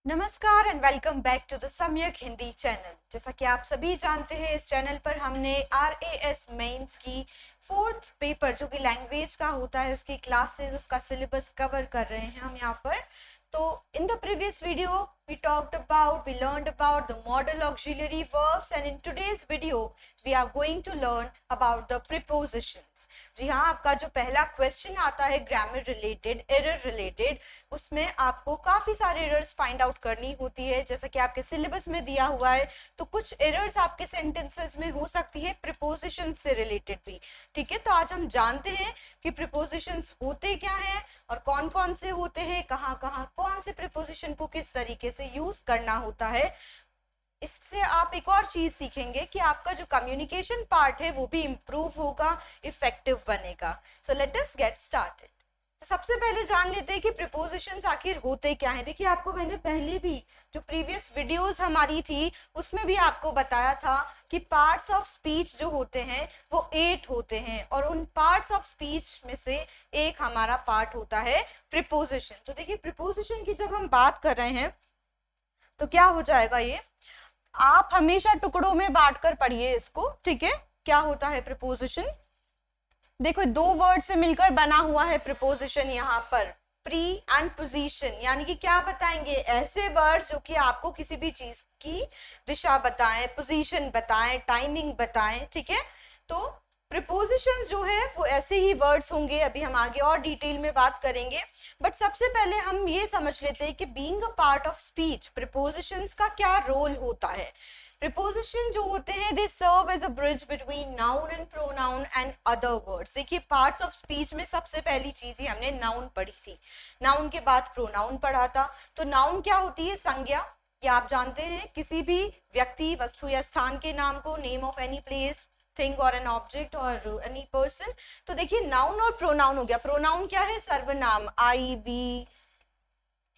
नमस्कार and welcome back to the Samyak Hindi channel. जैसा कि आप सभी जानते हैं, इस चैनल पर हमने RAS मेंस की फोर्थ पेपर जो कि लैंग्वेज का होता है उसकी क्लासेस, उसका सिलेबस कवर कर रहे हैं हम यहाँ पर। तो in the previous video we learned about the modal auxiliary verbs, and in today's video we are going to learn about the prepositions। जी हाँ, आपका जो पहला क्वेश्चन आता है ग्रामर रिलेटेड, एरर रिलेटेड, उसमें आपको काफी सारे एरर्स फाइंड आउट करनी होती है। जैसा कि आपके सिलेबस में दिया हुआ है, तो कुछ एरर्स आपके सेंटेंसेस में हो सकती है प्रीपोजिशन से रिलेटेड भी। ठीक है, तो आज हम जानते हैं कि प्रीपोजिशंस होते क्या हैं और कौन कौन से होते हैं, कहाँ कहाँ कौन से प्रीपोजिशन को किस तरीके से यूज करना होता है। इससे आप एक और चीज सीखेंगे कि आपका जो कम्युनिकेशन पार्ट है वो भी इंप्रूव होगा, इफेक्टिव बनेगा। सो लेट अस गेट स्टार्टेड। तो सबसे पहले जान लेते हैं कि प्रीपोजिशंस आखिर होते क्या हैं। देखिए, आपको मैंने पहले भी जो प्रीवियस वीडियोस हमारी थी उसमें भी आपको बताया था कि पार्ट्स ऑफ स्पीच जो होते हैं वो 8 होते हैं, और उन पार्ट्स ऑफ स्पीच में से एक हमारा पार्ट होता है प्रीपोजिशन। तो देखिए, प्रीपोजिशन की जब हम बात कर रहे हैं तो क्या हो जाएगा, ये आप हमेशा टुकड़ों में बांटकर पढ़िए इसको। ठीक है, क्या होता है प्रीपोजिशन? देखो, दो वर्ड से मिलकर बना हुआ है प्रीपोजिशन। यहाँ पर प्री एंड पोजीशन, यानी कि क्या बताएंगे, ऐसे वर्ड्स जो कि आपको किसी भी चीज की दिशा बताएं, पोजीशन बताएं, टाइमिंग बताएं। ठीक है, तो प्रीपोजिशंस जो है वो ऐसे ही वर्ड्स होंगे। अभी हम आगे और डिटेल में बात करेंगे, बट सबसे पहले हम ये समझ लेते हैं कि being a part of speech prepositions का क्या रोल होता है। प्रीपोजिशन जो होते हैं they serve as a bridge between noun and pronoun and other words. देखिए, पार्ट्स ऑफ स्पीच में सबसे पहली चीज ही हमने नाउन पढ़ी थी, नाउन के बाद प्रोनाउन पढ़ा था। तो नाउन क्या होती है? संज्ञा। क्या आप जानते हैं किसी भी व्यक्ति, वस्तु या स्थान के नाम को, name of any place, thing और एन ऑब्जेक्ट और एनी पर्सन। तो देखिए, नाउन और प्रोनाउन हो गया। प्रोनाउन क्या है? सर्वनाम, आई, वी,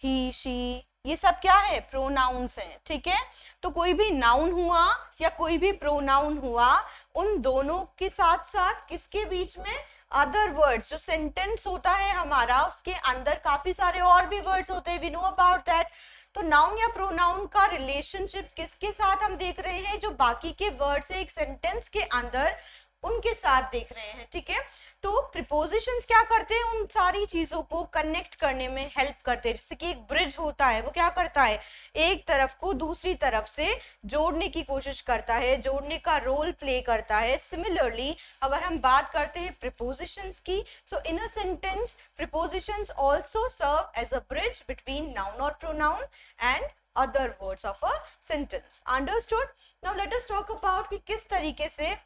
ही, शी, ये सब क्या है? प्रोनाउंस हैं। ठीक है, तो कोई भी नाउन हुआ या कोई भी प्रोनाउन हुआ, उन दोनों के साथ साथ किसके बीच में? Other words. जो सेंटेंस होता है हमारा, उसके अंदर काफी सारे और भी वर्ड्स होते हैं, वी नो अबाउट दैट। तो नाउन या प्रोनाउन का रिलेशनशिप किसके साथ हम देख रहे हैं? जो बाकी के वर्ड्स है एक सेंटेंस के अंदर, उनके साथ देख रहे हैं। ठीक है, तो प्रीपोजिशंस क्या करते हैं? उन सारी चीजों को कनेक्ट करने में हेल्प करते हैं। जैसे कि एक ब्रिज होता है, वो क्या करता है? एक तरफ को दूसरी तरफ से जोड़ने की कोशिश करता है, जोड़ने का रोल प्ले करता है। सिमिलरली अगर हम बात करते हैं प्रीपोजिशंस की, so in a sentence prepositions also serve as a bridge between noun और pronoun and other words of a sentence. Understood? Now let us talk about कि किस तरीके से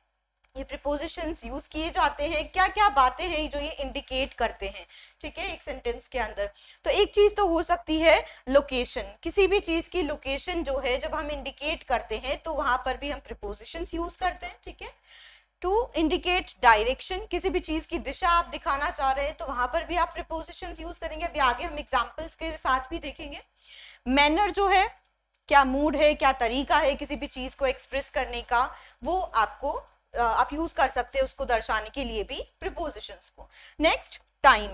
ये प्रीपोजिशंस यूज किए जाते हैं, क्या क्या बातें हैं जो ये इंडिकेट करते हैं। ठीक है, एक सेंटेंस के अंदर। तो एक चीज तो हो सकती है लोकेशन। किसी भी चीज की लोकेशन जो है, जब हम इंडिकेट करते हैं तो वहां पर भी हम प्रीपोजिशंस यूज करते हैं। ठीक है, टू इंडिकेट डायरेक्शन, किसी भी चीज की दिशा आप दिखाना चाह रहे हैं तो वहां पर भी आप प्रीपोजिशंस यूज करेंगे। अभी आगे हम एग्जांपल्स के साथ भी देखेंगे। मैनर जो है, क्या मूड है, क्या तरीका है किसी भी चीज को एक्सप्रेस करने का, वो आपको आप यूज कर सकते हैं उसको दर्शाने के लिए भी प्रीपोजिशंस को। Next, time.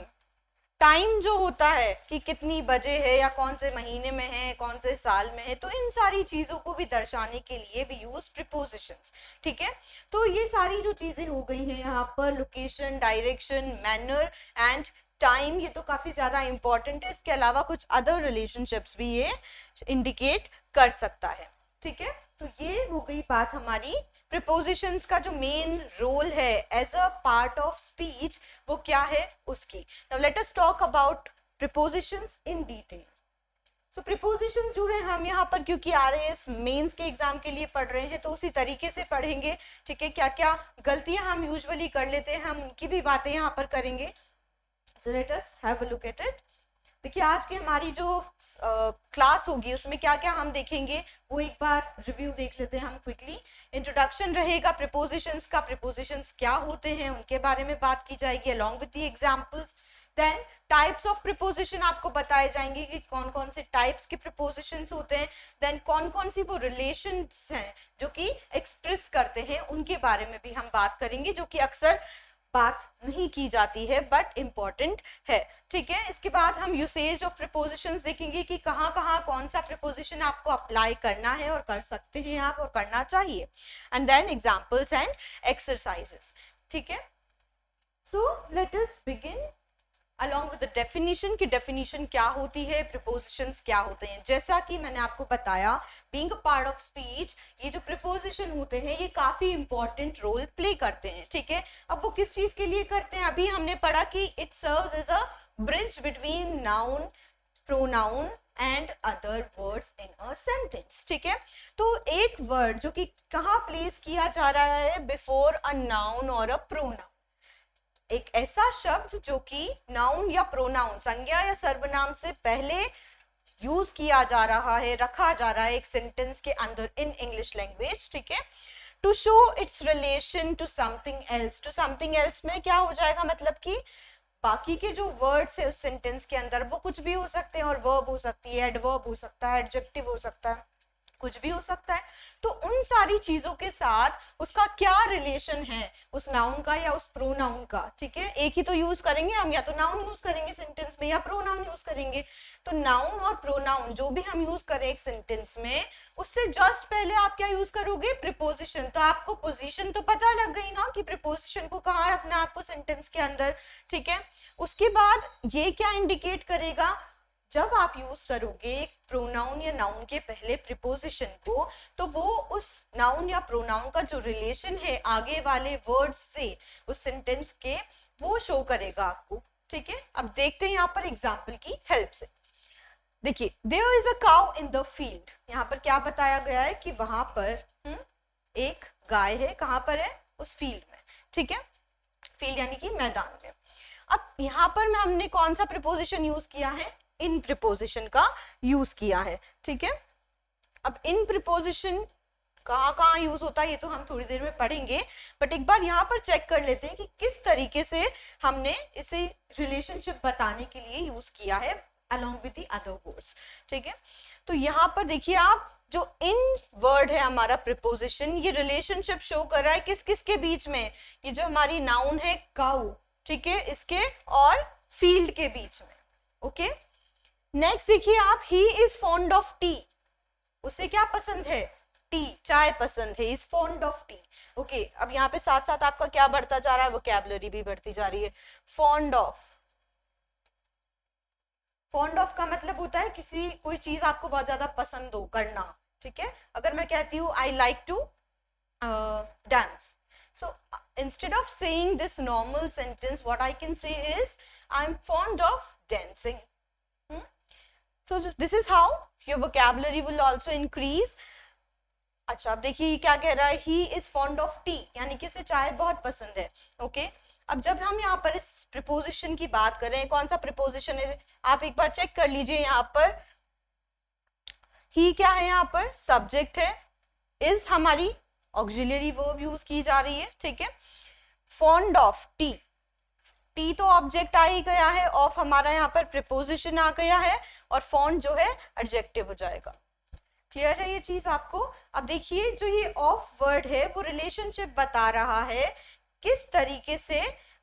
टाइम जो होता है कि कितनी बजे है, या कौन से महीने में है, कौन से साल में है, तो इन सारी चीजों को भी दर्शाने के लिए वी यूज प्रीपोजिशंस। ठीक है, तो ये सारी जो चीजें हो गई हैं यहाँ पर, location, direction, manner and time, ये तो काफी ज्यादा इंपॉर्टेंट है। इसके अलावा कुछ अदर रिलेशनशिप्स भी ये इंडिकेट कर सकता है। ठीक है, तो ये हो गई बात हमारी प्रीपोजिशंस का जो मेन रोल है as a part of speech, वो क्या है उसकी। Now let us talk about prepositions in detail. So prepositions जो है, हम यहाँ पर क्योंकि RAS मेंस के एग्जाम के लिए पढ़ रहे हैं तो उसी तरीके से पढ़ेंगे। ठीक है, क्या क्या गलतियां हम यूजुअली कर लेते हैं, हम उनकी भी बातें यहाँ पर करेंगे। सो let us have a look at it. देखिए, आज की हमारी जो क्लास होगी उसमें क्या क्या हम देखेंगे वो एक बार रिव्यू देख लेते हैं हम क्विकली। इंट्रोडक्शन रहेगा प्रीपोजिशंस का, प्रीपोजिशंस क्या होते हैं उनके बारे में बात की जाएगी along with the examples. Then types of preposition आपको बताए जाएंगे कि कौन कौन से टाइप्स के प्रीपोजिशंस होते हैं। देन कौन कौन सी वो रिलेशंस हैं जो कि एक्सप्रेस करते हैं, उनके बारे में भी हम बात करेंगे, जो कि अक्सर बात नहीं की जाती है बट इम्पॉर्टेंट है, ठीक है। इसके बाद हम यूसेज ऑफ प्रीपोजिशंस देखेंगे कि कहाँ कहाँ कौन सा प्रीपोजिशन आपको अप्लाई करना है और कर सकते हैं आप और करना चाहिए, and then examples and exercises, ठीक है। So let us begin along with the definition की डेफिनेशन क्या होती है, प्रीपोजिशंस क्या होते हैं। जैसा कि मैंने आपको बताया, being a part of speech, ये जो प्रीपोजिशन होते हैं ये काफी इंपॉर्टेंट रोल प्ले करते हैं, ठीक है। अब वो किस चीज के लिए करते हैं, अभी हमने पढ़ा कि it serves as a bridge between noun, pronoun and other words in a sentence, ठीक है। तो एक वर्ड जो कि कहाँ प्लेस किया जा रहा है, बिफोर अ नाउन और अ प्रोनाउन, एक ऐसा शब्द जो कि नाउन या प्रोनाउन, संज्ञा या सर्वनाम से पहले यूज किया जा रहा है, रखा जा रहा है एक सेंटेंस के अंदर इन इंग्लिश लैंग्वेज, ठीक है। To show its relation to something else, to something else में क्या हो जाएगा, मतलब कि बाकी के जो वर्ड्स है उस सेंटेंस के अंदर वो कुछ भी हो सकते हैं, और वर्ब हो सकती है, एडवर्ब हो सकता है, एडजेक्टिव हो सकता है, कुछ भी हो सकता है। तो उन सारी चीजों के साथ उसका क्या रिलेशन है, उस नाउन का या उस प्रोनाउन का, ठीक है। एक ही तो यूज करेंगे हम, या तो नाउन यूज करेंगे सेंटेंस में या प्रोनाउन यूज करेंगे। तो नाउन और प्रोनाउन जो भी हम यूज करें एक सेंटेंस में, उससे जस्ट पहले आप क्या यूज करोगे, प्रीपोजिशन। तो आपको पोजीशन तो पता लग गई ना कि प्रीपोजिशन को कहाँ रखना है आपको सेंटेंस के अंदर, ठीक है। उसके बाद ये क्या इंडिकेट करेगा, जब आप यूज करोगे प्रोनाउन या नाउन के पहले प्रीपोजिशन को, तो वो उस नाउन या प्रोनाउन का जो रिलेशन है आगे वाले वर्ड्स से उस सेंटेंस के, वो शो करेगा आपको, ठीक है। अब देखते हैं यहाँ पर एग्जाम्पल की हेल्प से। देखिए, there is a cow in the field, यहाँ पर क्या बताया गया है कि वहां पर एक गाय है, कहाँ पर है, उस फील्ड में, ठीक है। फील्ड यानी कि मैदान में। अब यहाँ पर हमने कौन सा प्रीपोजिशन यूज किया है, इन प्रीपोजिशन का यूज किया है, ठीक है। अब इन प्रीपोजिशन कहाँ कहाँ यूज होता है ये तो हम थोड़ी देर में पढ़ेंगे, बट एक बार यहाँ पर चेक कर लेते हैं कि किस तरीके से हमने इसे रिलेशनशिप बताने के लिए यूज किया है along with the other words, ठीक है। तो यहाँ पर देखिए आप, जो इन वर्ड है हमारा प्रीपोजिशन, ये रिलेशनशिप शो कर रहा है किस किस के बीच में, ये जो हमारी नाउन है काऊ, ठीक है, इसके और फील्ड के बीच में, ओके। नेक्स्ट देखिए आप, he is fond of T, उसे क्या पसंद है, टी, चाय पसंद है, is fond of T, okay. अब यहाँ पे साथ साथ आपका क्या बढ़ता जा रहा है, वोकैबुलरी भी बढ़ती जा रही है। फॉन्ड ऑफ, फॉन्ड ऑफ का मतलब होता है किसी कोई चीज आपको बहुत ज्यादा पसंद हो करना, ठीक है। अगर मैं कहती हूँ I like to dance, so instead of saying this normal sentence, what I can say is I'm fond of dancing. So this is how your vocabulary will also increase. अच्छा, अब देखिए क्या कह रहा है, he is fond of tea, यानी कि उसे चाय बहुत पसंद है, ओके। अब जब हम यहाँ पर इस प्रीपोजिशन की बात करें, कौन सा प्रीपोजिशन है, आप एक बार चेक कर लीजिए। यहाँ पर ही क्या है, यहाँ पर सब्जेक्ट है, इज हमारी ऑक्सिलरी वर्ब यूज की जा रही है, ठीक है। फॉन्ड ऑफ टी, टी तो ऑब्जेक्ट आ ही गया है, ऑफ हमारा यहाँ पर प्रीपोजिशन आ गया है, और फॉन्ड जो है एडजेक्टिव हो जाएगा। क्लियर है ये चीज आपको। अब देखिए, जो ये ऑफ वर्ड है वो रिलेशनशिप बता रहा है किस तरीके से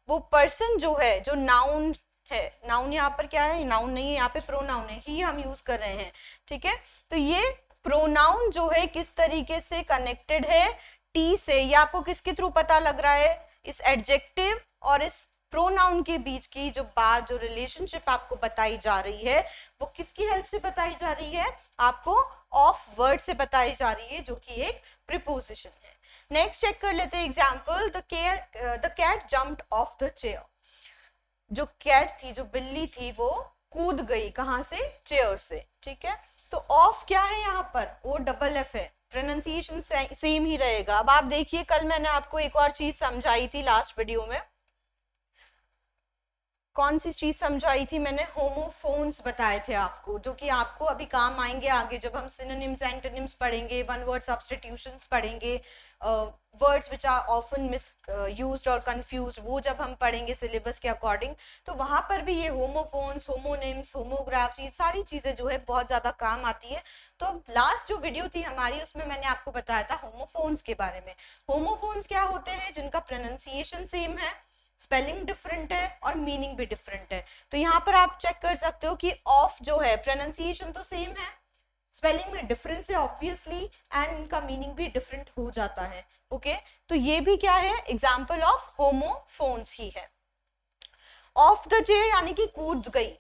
वो पर्सन जो है, जो नाउन है, नाउन यहाँ पर क्या है, नाउन नहीं है, यहाँ पे प्रोनाउन है, ही हम यूज कर रहे हैं, ठीक है। तो ये प्रोनाउन जो है किस तरीके से कनेक्टेड है टी से, ये आपको किसके थ्रू पता लग रहा है, इस एडजेक्टिव और इस प्रोनाउन के बीच की जो बात, जो रिलेशनशिप आपको बताई जा रही है, वो किसकी हेल्प से बताई जा रही है, आपको ऑफ वर्ड से बताई जा रही है, जो कि एक प्रीपोजिशन है। नेक्स्ट चेक कर लेते हैं example, the cat jumped off the chair, जो कैट थी, जो बिल्ली थी, वो कूद गई, कहाँ से, चेयर से, ठीक है। तो ऑफ क्या है यहाँ पर, ओ डबल एफ है, प्रोनाउंसिएशन सेम ही रहेगा। अब आप देखिए, कल मैंने आपको एक और चीज समझाई थी लास्ट वीडियो में, कौन सी चीज समझाई थी मैंने, होमोफोन्स बताए थे आपको, जो कि आपको अभी काम आएंगे आगे जब हम सिनोनिम्स एंटोनिम्स पढ़ेंगे, वन वर्ड सब्स्टिट्यूशंस पढ़ेंगे, words which are often misused और कंफ्यूज्ड, वो जब हम पढ़ेंगे सिलेबस के अकॉर्डिंग, तो वहां पर भी ये होमोफोन्स, होमोनिम्स, होमोग्राफ्स, ये सारी चीजें जो है बहुत ज्यादा काम आती है। तो लास्ट जो वीडियो थी हमारी, उसमें मैंने आपको बताया था होमोफोन्स के बारे में। होमोफोन्स क्या होते हैं, जिनका प्रोनाउंसिएशन सेम है, स्पेलिंग डिफरेंट है और मीनिंग भी डिफरेंट है। तो यहाँ पर आप चेक कर सकते हो कि ऑफ जो है प्रोनाउंसिएशन तो सेम है, स्पेलिंग में डिफरेंस है ऑब्वियसली, एंड इनका मीनिंग भी डिफरेंट हो जाता है। ओके, तो ये भी क्या है, एग्जाम्पल ऑफ होमोफोन्स ही है। ऑफ द चेयर यानी कि कूद गई,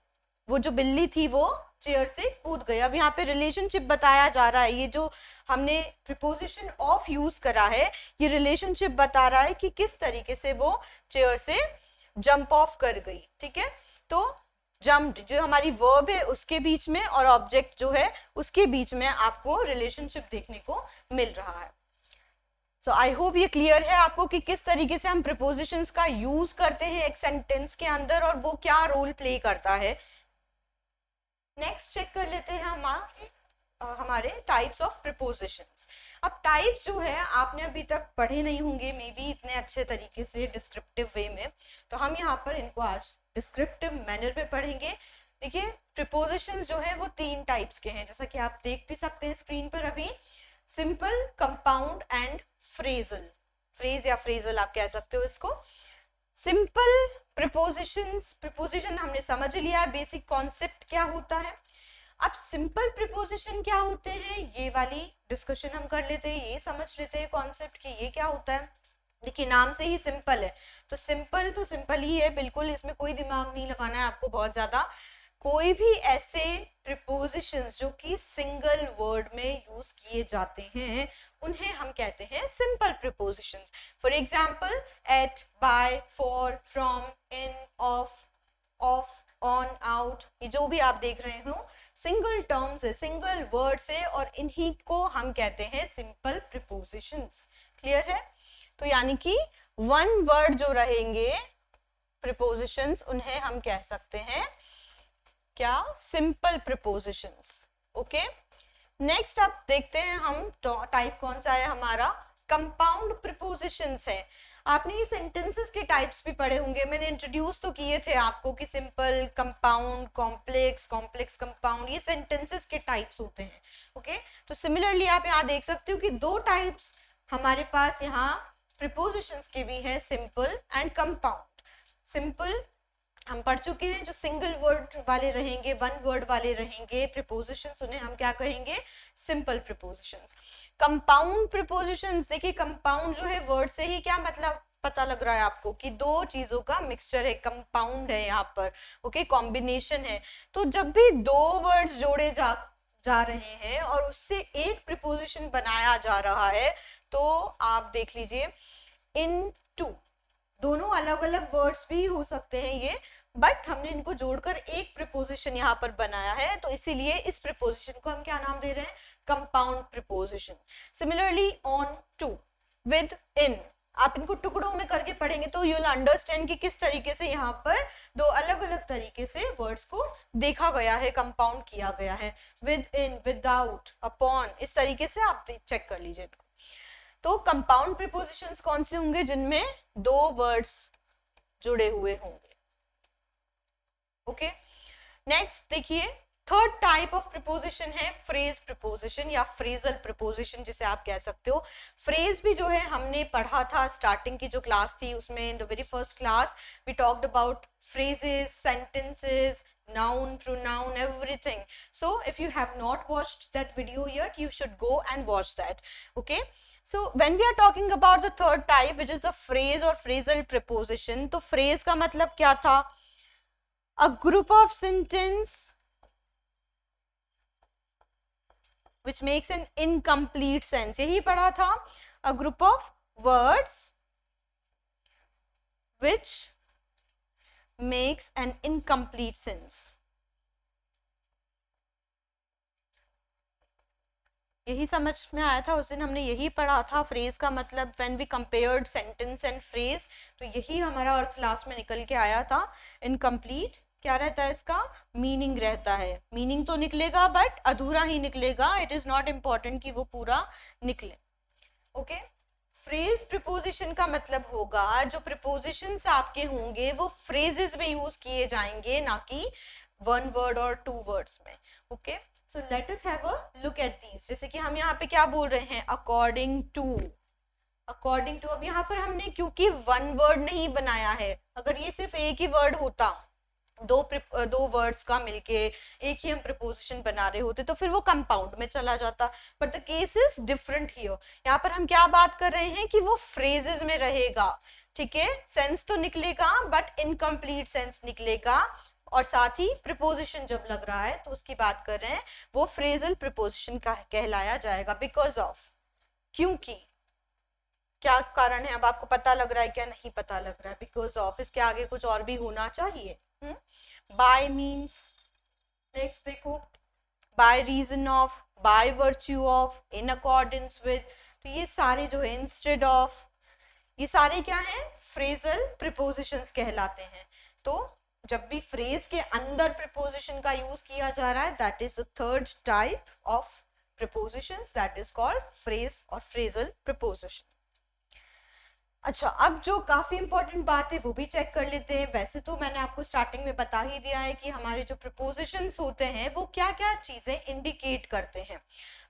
वो जो बिल्ली थी वो चेयर से कूद गई। अब यहाँ पे रिलेशनशिप बताया जा रहा है, ये जो हमने प्रीपोजिशन ऑफ यूज करा है ये रिलेशनशिप बता रहा है कि किस तरीके से वो चेयर से जंप ऑफ कर गई। ठीक है, तो जंप जो हमारी वर्ब है उसके बीच में और ऑब्जेक्ट जो है उसके बीच में आपको रिलेशनशिप देखने को मिल रहा है। सो आई होप ये क्लियर है आपको कि किस तरीके से हम प्रीपोजिशंस का यूज करते हैं एक सेंटेंस के अंदर और वो क्या रोल प्ले करता है। नेक्स्ट चेक कर लेते हैं हमारे टाइप्स ऑफ प्रीपोजिशंस। अब टाइप्स जो है आपने अभी तक पढ़े नहीं होंगे मे बी इतने अच्छे तरीके से डिस्क्रिप्टिव वे में, तो हम यहाँ पर इनको आज डिस्क्रिप्टिव मैनर में पढ़ेंगे। देखिए प्रीपोजिशंस जो है वो 3 टाइप्स के हैं, जैसा कि आप देख भी सकते हैं स्क्रीन पर अभी। Simple, compound and phrasal, phrase या फ्रेजल आप कह सकते हो इसको। सिंपल प्रीपोजिशन हमने समझ लिया है, बेसिक कॉन्सेप्ट क्या होता है। अब सिंपल प्रीपोजिशन क्या होते हैं ये वाली डिस्कशन हम कर लेते हैं, ये समझ लेते हैं कॉन्सेप्ट कि ये क्या होता है। देखिए नाम से ही सिंपल है, तो सिंपल ही है, बिल्कुल इसमें कोई दिमाग नहीं लगाना है आपको बहुत ज्यादा। कोई भी ऐसे प्रीपोजिशंस जो कि सिंगल वर्ड में यूज किए जाते हैं उन्हें हम कहते हैं simple prepositions. For example at, by, for, from, in, of, on, out, ये जो भी आप देख रहे हो सिंगल टर्म्स है, सिंगल वर्ड्स है और इन्हीं को हम कहते हैं सिंपल प्रीपोजिशंस। क्लियर है? तो यानी कि वन वर्ड जो रहेंगे प्रीपोजिशंस उन्हें हम कह सकते हैं क्या, सिंपल प्रीपोजिशंस। ओके, नेक्स्ट आप देखते हैं हम टाइप कौन सा है हमारा, कंपाउंड प्रीपोजिशंस है। आपने ये सेंटेंसेस के टाइप्स भी पढ़े होंगे, मैंने इंट्रोड्यूस तो किए थे आपको कि simple, compound, complex, complex compound, ये सेंटेंसेस के टाइप्स होते हैं। ओके, तो सिमिलरली आप यहाँ देख सकते हो कि 2 टाइप्स हमारे पास यहाँ प्रीपोजिशंस के भी हैं, सिंपल एंड कंपाउंड। सिंपल हम पढ़ चुके हैं, जो सिंगल वर्ड वाले रहेंगे, वन वर्ड वाले रहेंगे प्रीपोजिशंस, उन्हें हम क्या कहेंगे, सिंपल प्रीपोजिशंस। कंपाउंड प्रीपोजिशंस, देखिए कंपाउंड जो है वर्ड से ही क्या मतलब पता लग रहा है आपको कि 2 चीजों का मिक्सचर है, कंपाउंड है यहाँ पर। ओके, कॉम्बिनेशन है। तो जब भी 2 वर्ड्स जोड़े जा रहे हैं और उससे एक प्रीपोजिशन बनाया जा रहा है तो आप देख लीजिए इन टू, दोनों अलग अलग वर्ड्स भी हो सकते हैं ये, बट हमने इनको जोड़कर एक प्रीपोजिशन यहाँ पर बनाया है, तो इसीलिए इस प्रीपोजिशन को हम क्या नाम दे रहे हैं, compound preposition. Similarly on to, with, in, आप इनको टुकड़ों में करके पढ़ेंगे तो यूल अंडरस्टैंड कि किस तरीके से यहाँ पर 2 अलग अलग तरीके से वर्ड्स को देखा गया है, कंपाउंड किया गया है। विद इन, विदाउट, अपॉन, इस तरीके से आप चेक कर लीजिए। तो कंपाउंड प्रीपोजिशंस कौन से होंगे, जिनमें 2 वर्ड्स जुड़े हुए होंगे। ओके, नेक्स्ट देखिए थर्ड टाइप ऑफ प्रीपोजिशन है फ्रेज प्रीपोजिशन या फ्रेजल प्रीपोजिशन जिसे आप कह सकते हो। फ्रेज भी जो है हमने पढ़ा था स्टार्टिंग की जो क्लास थी उसमें, in the very first class we talked about phrases, sentences, noun, pronoun, everything. So if you have not watched that video yet, you should go and watch that. Okay, so when we are talking about the third type which is the phrase or phrasal preposition, तो phrase का मतलब क्या था, a group of sentence which makes an incomplete sense, यही पढ़ा था, a group of words which makes an incomplete sense। यही समझ में आया था उस दिन, हमने यही पढ़ा था। फ्रेज का मतलब when we compared sentence and phrase, तो यही हमारा अर्थ लास्ट में निकल के आया था। इनकम्प्लीट क्या रहता है, इसका मीनिंग रहता है, मीनिंग तो निकलेगा बट अधूरा ही निकलेगा, इट इज नॉट इम्पॉर्टेंट कि वो पूरा निकले। ओके, फ्रेज प्रीपोजिशन का मतलब होगा जो प्रीपोजिशंस आपके होंगे वो फ्रेजेस में यूज किए जाएंगे, ना कि 1 वर्ड और 2 वर्ड्स में। Okay, so let us have a look at these. जैसे कि हम यहाँ पे क्या बोल रहे हैं, अकॉर्डिंग टू, अकॉर्डिंग टू, अब यहाँ पर हमने क्योंकि वन वर्ड नहीं बनाया है, अगर ये सिर्फ एक ही वर्ड होता, दो वर्ड्स का मिलके एक ही हम प्रिपोजिशन बना रहे होते, तो फिर वो कंपाउंड में चला जाता, but the case is different here. यहाँ पर हम क्या बात कर रहे हैं कि वो फ्रेजेस में रहेगा, ठीक है, सेंस तो निकलेगा बट इनकम्प्लीट सेंस निकलेगा, और साथ ही प्रिपोजिशन जब लग रहा है तो उसकी बात कर रहे हैं, वो फ्रेजल प्रिपोजिशन का कहलाया जाएगा। बिकॉज ऑफ, क्योंकि, क्या कारण है, अब आपको पता लग रहा है क्या, नहीं पता लग रहा है, बिकॉज ऑफ, इसके आगे कुछ और भी होना चाहिए। बाय मीन्स, नेक्स्ट देखो, by reason of, by virtue of, in accordance with, तो ये सारे जो है, इंस्टेड ऑफ, ये सारे क्या हैं, फ्रेजल प्रिपोजिशंस कहलाते हैं। तो जब भी फ्रेज के अंदर प्रिपोजिशन का यूज किया जा रहा है, that is the third type of prepositions, that is called phrase और फ्रेजल प्रिपोजिशन। अच्छा, अब जो काफी इंपॉर्टेंट बात है वो भी चेक कर लेते हैं। वैसे तो मैंने आपको स्टार्टिंग में बता ही दिया है कि हमारे जो प्रिपोजिशंस होते हैं वो क्या क्या चीजें इंडिकेट करते हैं।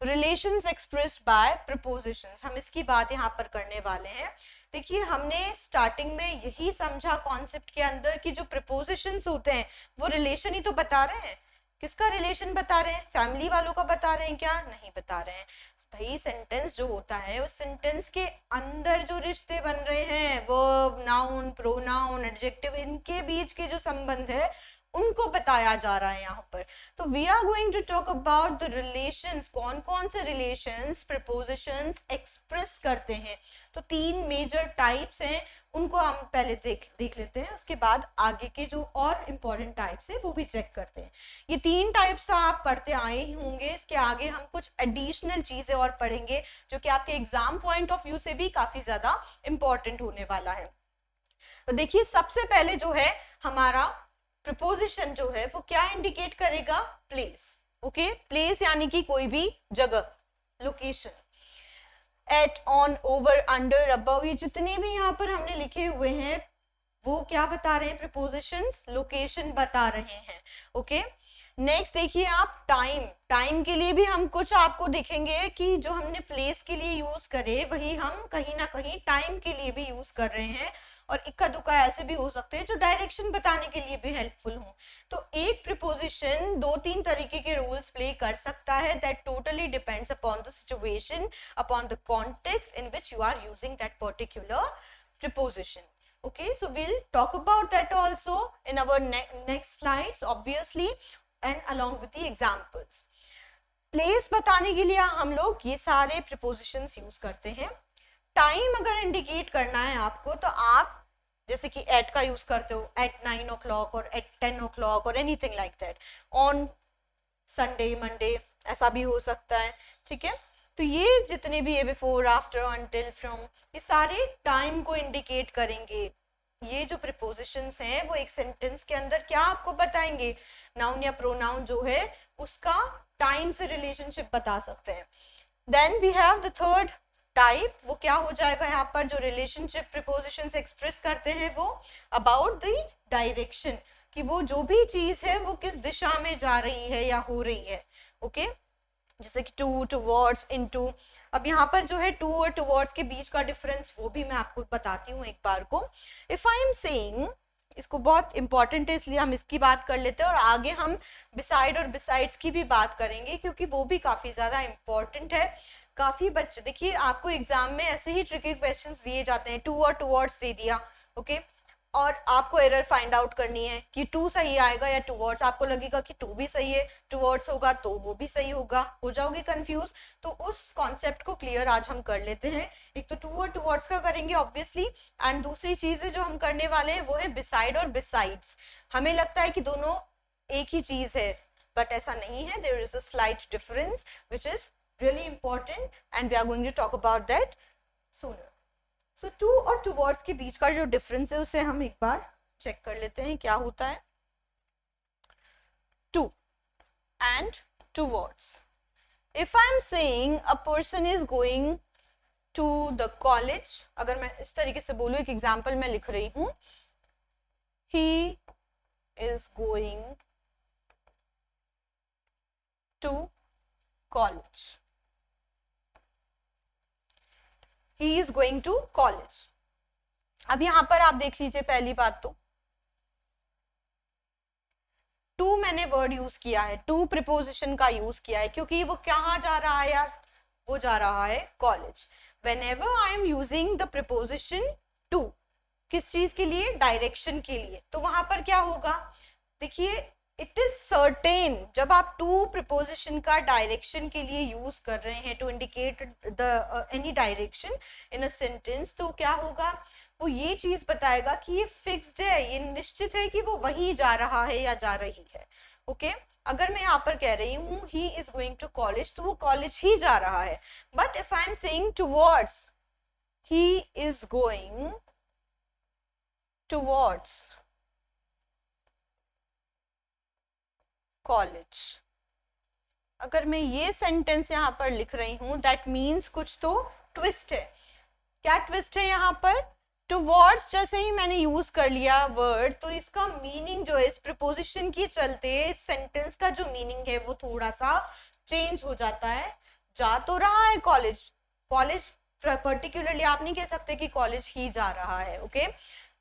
रिलेशंस एक्सप्रेस्ड बाय प्रिपोजिशंस, हम इसकी बात यहाँ पर करने वाले हैं। देखिए, हमने स्टार्टिंग में यही समझा कॉन्सेप्ट के अंदर कि जो प्रिपोजिशंस होते हैं वो रिलेशन ही तो बता रहे हैं। किसका रिलेशन बता रहे हैं, फैमिली वालों का बता रहे हैं क्या, नहीं बता रहे हैं भाई। सेंटेंस जो होता है उस सेंटेंस के अंदर जो रिश्ते बन रहे हैं, वर्ब, नाउन, प्रोनाउन, एडजेक्टिव, इनके बीच के जो संबंध है उनको बताया जा रहा है यहाँ पर। तो we are going to talk about the relations, कौन कौन से रिलेशंस प्रिपोजिशंस एक्सप्रेस करते हैं। तो तीन मेजर टाइप्स हैं, उनको हम पहले देख लेते हैं, उसके बाद आगे के जो और इम्पोर्टेंट टाइप्स है वो भी चेक करते हैं। ये तीन टाइप्स तो आप पढ़ते आए ही होंगे, इसके आगे हम कुछ एडिशनल चीजें और पढ़ेंगे जो कि आपके एग्जाम पॉइंट ऑफ व्यू से भी काफी ज्यादा इंपॉर्टेंट होने वाला है। तो देखिए, सबसे पहले जो है हमारा प्रिपोजिशन जो है वो क्या इंडिकेट करेगा, प्लेस। ओके, प्लेस यानी कि कोई भी जगह, location. At, on, over, under, above, ये जितने भी यहाँ पर हमने लिखे हुए हैं वो क्या बता रहे हैं, प्रिपोजिशंस लोकेशन बता रहे हैं। ओके, नेक्स्ट देखिए आप, टाइम। टाइम के लिए भी हम कुछ आपको दिखेंगे कि जो हमने प्लेस के लिए यूज करे वही हम कहीं ना कहीं टाइम के लिए भी यूज कर रहे हैं, और इक्का दुक्का ऐसे भी हो सकते हैं जो डायरेक्शन बताने के लिए भी हेल्पफुल हो। तो एक प्रिपोजिशन दो तीन तरीके के रोल्स प्ले कर सकता है, that totally depends upon the situation, upon the context in which you are using that particular preposition. Okay, so we'll talk about that also in our next slides, obviously, and along with the examples. Place बताने के लिए हम लोग ये सारे prepositions use करते हैं। Time अगर indicate करना है आपको, तो आप जैसे कि at का use करते हो, at 9 o'clock और at 10 o'clock और anything like that, on Sunday, Monday, ऐसा भी हो सकता है, ठीक है। तो ये जितने भी है, बिफोर, आफ्टर, अनटिल, फ्रॉम, ये सारे टाइम को इंडिकेट करेंगे। ये जो प्रिपोजिशंस हैं वो एक सेंटेंस के अंदर क्या आपको बताएंगे, नाउन या प्रोनाउन जो है उसका टाइम से रिलेशनशिप बता सकते हैं। Then we have the third type, वो क्या हो जाएगा यहाँ पर, जो रिलेशनशिप प्रिपोजिशंस एक्सप्रेस करते हैं वो अबाउट द डायरेक्शन, कि वो जो भी चीज है वो किस दिशा में जा रही है या हो रही है। ओके, जैसे कि टू, टुवर्ड्स, इनटू। अब यहाँ पर जो है टू और टुवर्ड्स के बीच का डिफरेंस वो भी मैं आपको बताती हूँ एक बार को। इफ आई एम सेइंग, इसको बहुत इंपॉर्टेंट है इसलिए हम इसकी बात कर लेते हैं, और आगे हम बिसाइड और बिसाइड्स की भी बात करेंगे क्योंकि वो भी काफी ज्यादा इंपॉर्टेंट है। काफी बच्चे, देखिए आपको एग्जाम में ऐसे ही ट्रिकी क्वेश्चंस दिए जाते हैं, टू और टुवर्ड्स दे दिया, ओके, और आपको एरर फाइंड आउट करनी है कि टू सही आएगा या टुवर्ड्स, आपको लगेगा कि टू भी सही है, टुवर्ड्स होगा तो वो भी सही होगा, हो जाओगे कंफ्यूज। तो उस कॉन्सेप्ट को क्लियर आज हम कर लेते हैं। एक तो टू और टुवर्ड्स का करेंगे ऑब्वियसली, एंड दूसरी चीजें जो हम करने वाले हैं वो है बिसाइड और बिसाइड्स। हमें लगता है कि दोनों एक ही चीज है, बट ऐसा नहीं है, there is a slight difference which is really important, and we are going to talk about that sooner. So to और टुवर्ड्स के बीच का जो डिफरेंस है उसे हम एक बार चेक कर लेते हैं क्या होता है। To and towards, if I am saying a person is going to the college, अगर मैं इस तरीके से बोलूं, एक एग्जांपल मैं लिख रही हूं, he is going to college. He is going to college. अब यहां पर आप देख लीजिए, पहली बात तो टू मैंने वर्ड यूज किया है, टू प्रिपोजिशन का यूज किया है, क्योंकि वो कहाँ जा रहा है यार, वो जा रहा है college. whenever I am using the preposition to, किस चीज के लिए, डायरेक्शन के लिए, तो वहां पर क्या होगा, देखिए इट इज सर्टेन, जब आप टू प्रिपोजिशन का डायरेक्शन के लिए यूज कर रहे हैं to indicate the any direction in a sentence, तो क्या होगा, वो ये चीज बताएगा कि ये फिक्स्ड है, ये निश्चित है कि वो वहीं जा रहा है या जा रही है। ओके अगर मैं यहाँ पर कह रही हूँ he is going to college, तो वो कॉलेज ही जा रहा है। But if I am saying towards, he is going towards college, अगर मैं ये सेंटेंस यहाँ पर लिख रही हूँ, दैट मीन्स कुछ तो ट्विस्ट है। क्या ट्विस्ट है यहाँ पर, टुवर्ड्स जैसे ही मैंने यूज कर लिया वर्ड, तो इसका मीनिंग जो है इस प्रिपोजिशन के चलते इस सेंटेंस का जो मीनिंग है वो थोड़ा सा चेंज हो जाता है। जा तो रहा है कॉलेज, कॉलेज पर्टिकुलरली आप नहीं कह सकते कि कॉलेज ही जा रहा है। ओके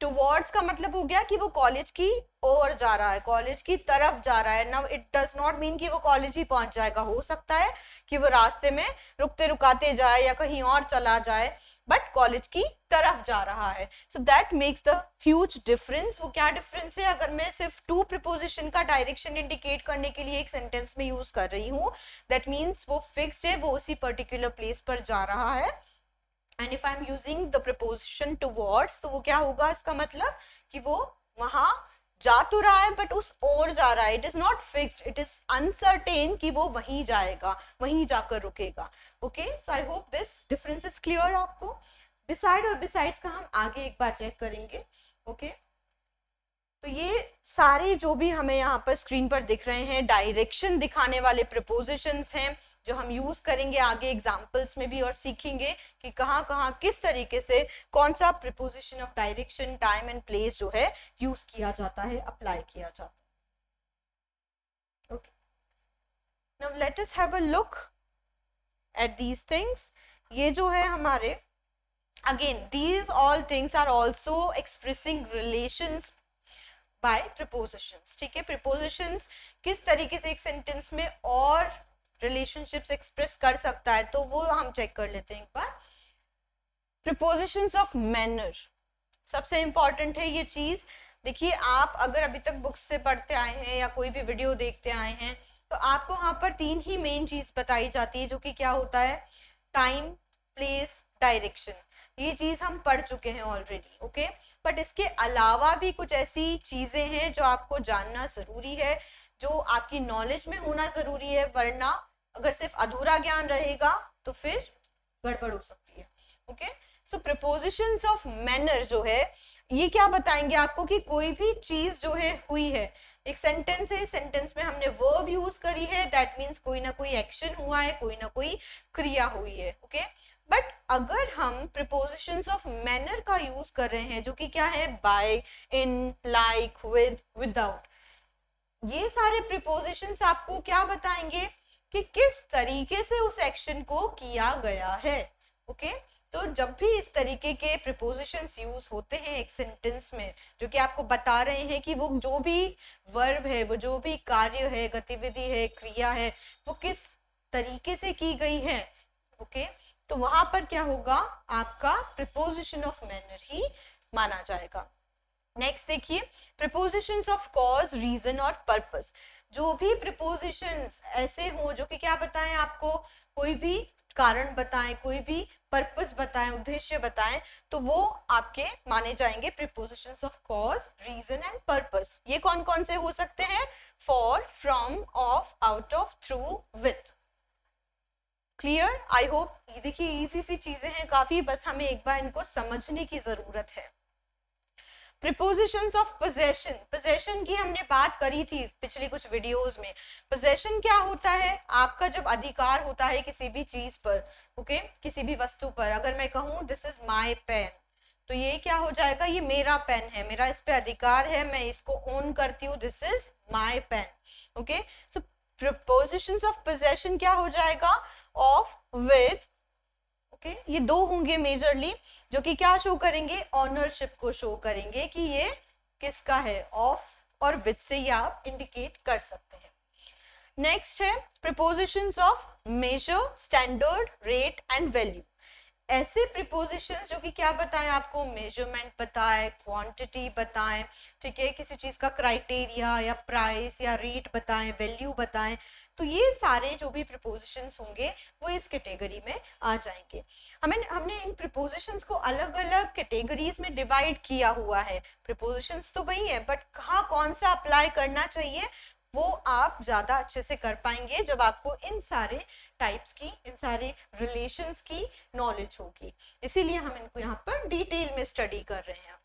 टुवर्ड्स का मतलब हो गया कि वो कॉलेज की ओर जा रहा है, कॉलेज की तरफ जा रहा है। Now it does not mean कि वो कॉलेज ही पहुंच जाएगा, हो सकता है कि वो रास्ते में रुकते रुकाते जाए या कहीं और चला जाए, बट कॉलेज की तरफ जा रहा है। So that makes the huge difference. वो क्या डिफरेंस है, अगर मैं सिर्फ टू प्रिपोजिशन का डायरेक्शन इंडिकेट करने के लिए एक सेंटेंस में यूज कर रही हूँ, दैट मीन्स वो फिक्स्ड है, वो उसी पर्टिकुलर प्लेस पर जा रहा है। And if I am using the preposition towards, तो वो क्या होगा, इसका मतलब कि वो वहां जा तो रहा है बट उस ओर जा रहा है। It is not fixed, it is uncertain कि वो वहीं जाएगा, वहीं जाकर रुकेगा। Okay so I hope this difference is clear आपको। बिसाइड और बिसाइड्स का हम आगे एक बार चेक करेंगे। ओके तो ये सारे जो भी हमें यहाँ पर स्क्रीन पर दिख रहे हैं डायरेक्शन दिखाने वाले प्रिपोजिशंस हैं, जो हम यूज करेंगे आगे एग्जाम्पल्स में भी, और सीखेंगे कि कहाँ कहाँ किस तरीके से कौन सा preposition of direction, time and place जो है यूज किया जाता है, अप्लाई किया जाता है। Okay now let us have a look at these things. ये जो है हमारे, again these all things are also expressing relations by prepositions. ठीक है, प्रिपोजिशंस किस तरीके से एक सेंटेंस में और रिलेशनशिप्स एक्सप्रेस कर सकता है, तो वो हम चेक कर लेते हैं एक बार। प्रिपोजिशंस ऑफ मैनर, सबसे इंपॉर्टेंट है ये चीज। देखिए आप अगर अभी तक बुक्स से पढ़ते आए हैं या कोई भी वीडियो देखते आए हैं, तो आपको वहां पर तीन ही मेन चीज बताई जाती है, जो कि क्या होता है, टाइम, प्लेस, डायरेक्शन। ये चीज हम पढ़ चुके हैं ऑलरेडी। ओके बट इसके अलावा भी कुछ ऐसी चीजें हैं जो आपको जानना जरूरी है, जो आपकी नॉलेज में होना जरूरी है, वरना अगर सिर्फ अधूरा ज्ञान रहेगा तो फिर गड़बड़ हो सकती है। Okay so prepositions of manner जो है ये क्या बताएंगे आपको कि कोई भी चीज जो है हुई है, एक सेंटेंस है, सेंटेंस में हमने वर्ब यूज करी है, दैट मीन्स कोई ना कोई एक्शन हुआ है, कोई ना कोई क्रिया हुई है। ओके बट अगर हम प्रिपोजिशंस ऑफ मैनर का यूज कर रहे हैं, जो कि क्या है, by, in, like, with, without, ये सारे प्रिपोजिशंस आपको क्या बताएंगे कि किस तरीके से उस एक्शन को किया गया है। ओके तो जब भी इस तरीके के प्रिपोजिशंस यूज होते हैं एक सेंटेंस में, जो कि आपको बता रहे हैं कि वो जो भी वर्ब है, वो जो भी कार्य है, गतिविधि है, क्रिया है, वो किस तरीके से की गई है, ओके तो वहां पर क्या होगा, आपका प्रिपोजिशन ऑफ मैनर ही माना जाएगा। नेक्स्ट देखिए, प्रिपोजिशंस ऑफ कॉज, रीजन और पर्पस। जो भी प्रिपोजिशंस ऐसे हो जो कि क्या बताएं आपको, कोई भी कारण बताएं, कोई भी पर्पस बताएं, उद्देश्य बताएं, तो वो आपके माने जाएंगे prepositions of cause, reason and purpose. ये कौन कौन से हो सकते हैं, for, from, of, out of, through, with. Clear, I hope. ये देखिए इजी सी चीजें हैं काफी, बस हमें एक बार इनको समझने की जरूरत है। प्रिपोजिशंस ऑफ पोजेशन, पोजेशन की हमने बात करी थी पिछली कुछ वीडियोस में। पोजेशन क्या होता है, आपका जब अधिकार होता है किसी भी चीज पर, ओके किसी भी वस्तु पर। अगर मैं कहूं दिस इज माय पेन, तो ये क्या हो जाएगा, ये मेरा पेन है, मेरा इस पे अधिकार है, मैं इसको ओन करती हूँ, this is my pen. Okay so prepositions of possession क्या हो जाएगा, ऑफ, विद, ओके ये दो होंगे मेजरली, जो कि क्या शो करेंगे, ऑनरशिप को शो करेंगे कि ये किसका है, ऑफ और विच से ये आप इंडिकेट कर सकते हैं। नेक्स्ट है prepositions of measure, standard, rate and value. ऐसे प्रीपोजिशंस जो कि क्या बताएं आपको, मेजरमेंट बताएं, क्वांटिटी बताएं, ठीक है, किसी चीज का क्राइटेरिया या प्राइस या रेट बताएं, वैल्यू बताएं, तो ये सारे जो भी प्रीपोजिशंस होंगे वो इस कैटेगरी में आ जाएंगे। हमने इन प्रीपोजिशंस को अलग अलग कैटेगरीज में डिवाइड किया हुआ है। प्रीपोजिशंस तो वही है, बट कहाँ कौन सा अप्लाई करना चाहिए वो आप ज्यादा अच्छे से कर पाएंगे जब आपको इन सारे टाइप्स की, इन सारे रिलेशंस की नॉलेज होगी। इसीलिए हम इनको यहाँ पर डिटेल में स्टडी कर रहे हैं।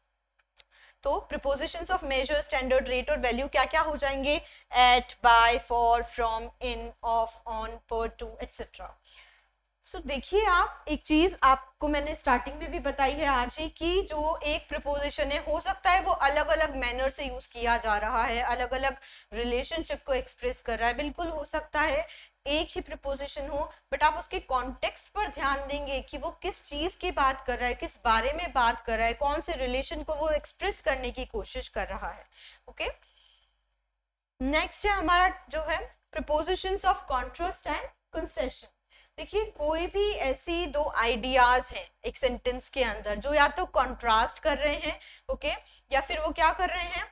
तो prepositions of measure, standard, rate और वैल्यू क्या क्या हो जाएंगे, at, by, for, from, in, of, on, per, to, etcetera. So देखिए आप, एक चीज आपको मैंने स्टार्टिंग में भी बताई है आज ही, कि जो एक प्रीपोजिशन है हो सकता है वो अलग अलग मैनर से यूज किया जा रहा है, अलग अलग रिलेशनशिप को एक्सप्रेस कर रहा है। बिल्कुल हो सकता है एक ही प्रीपोजिशन हो, बट आप उसके कॉन्टेक्स्ट पर ध्यान देंगे कि वो किस चीज की बात कर रहा है, किस बारे में बात कर रहा है, कौन से रिलेशन को वो एक्सप्रेस करने की कोशिश कर रहा है। ओके, नेक्स्ट है हमारा जो है prepositions of contrast and concession. देखिए कोई भी ऐसी दो आइडियाज हैं एक सेंटेंस के अंदर जो या तो कॉन्ट्रास्ट कर रहे हैं, ओके, या फिर वो क्या कर रहे हैं,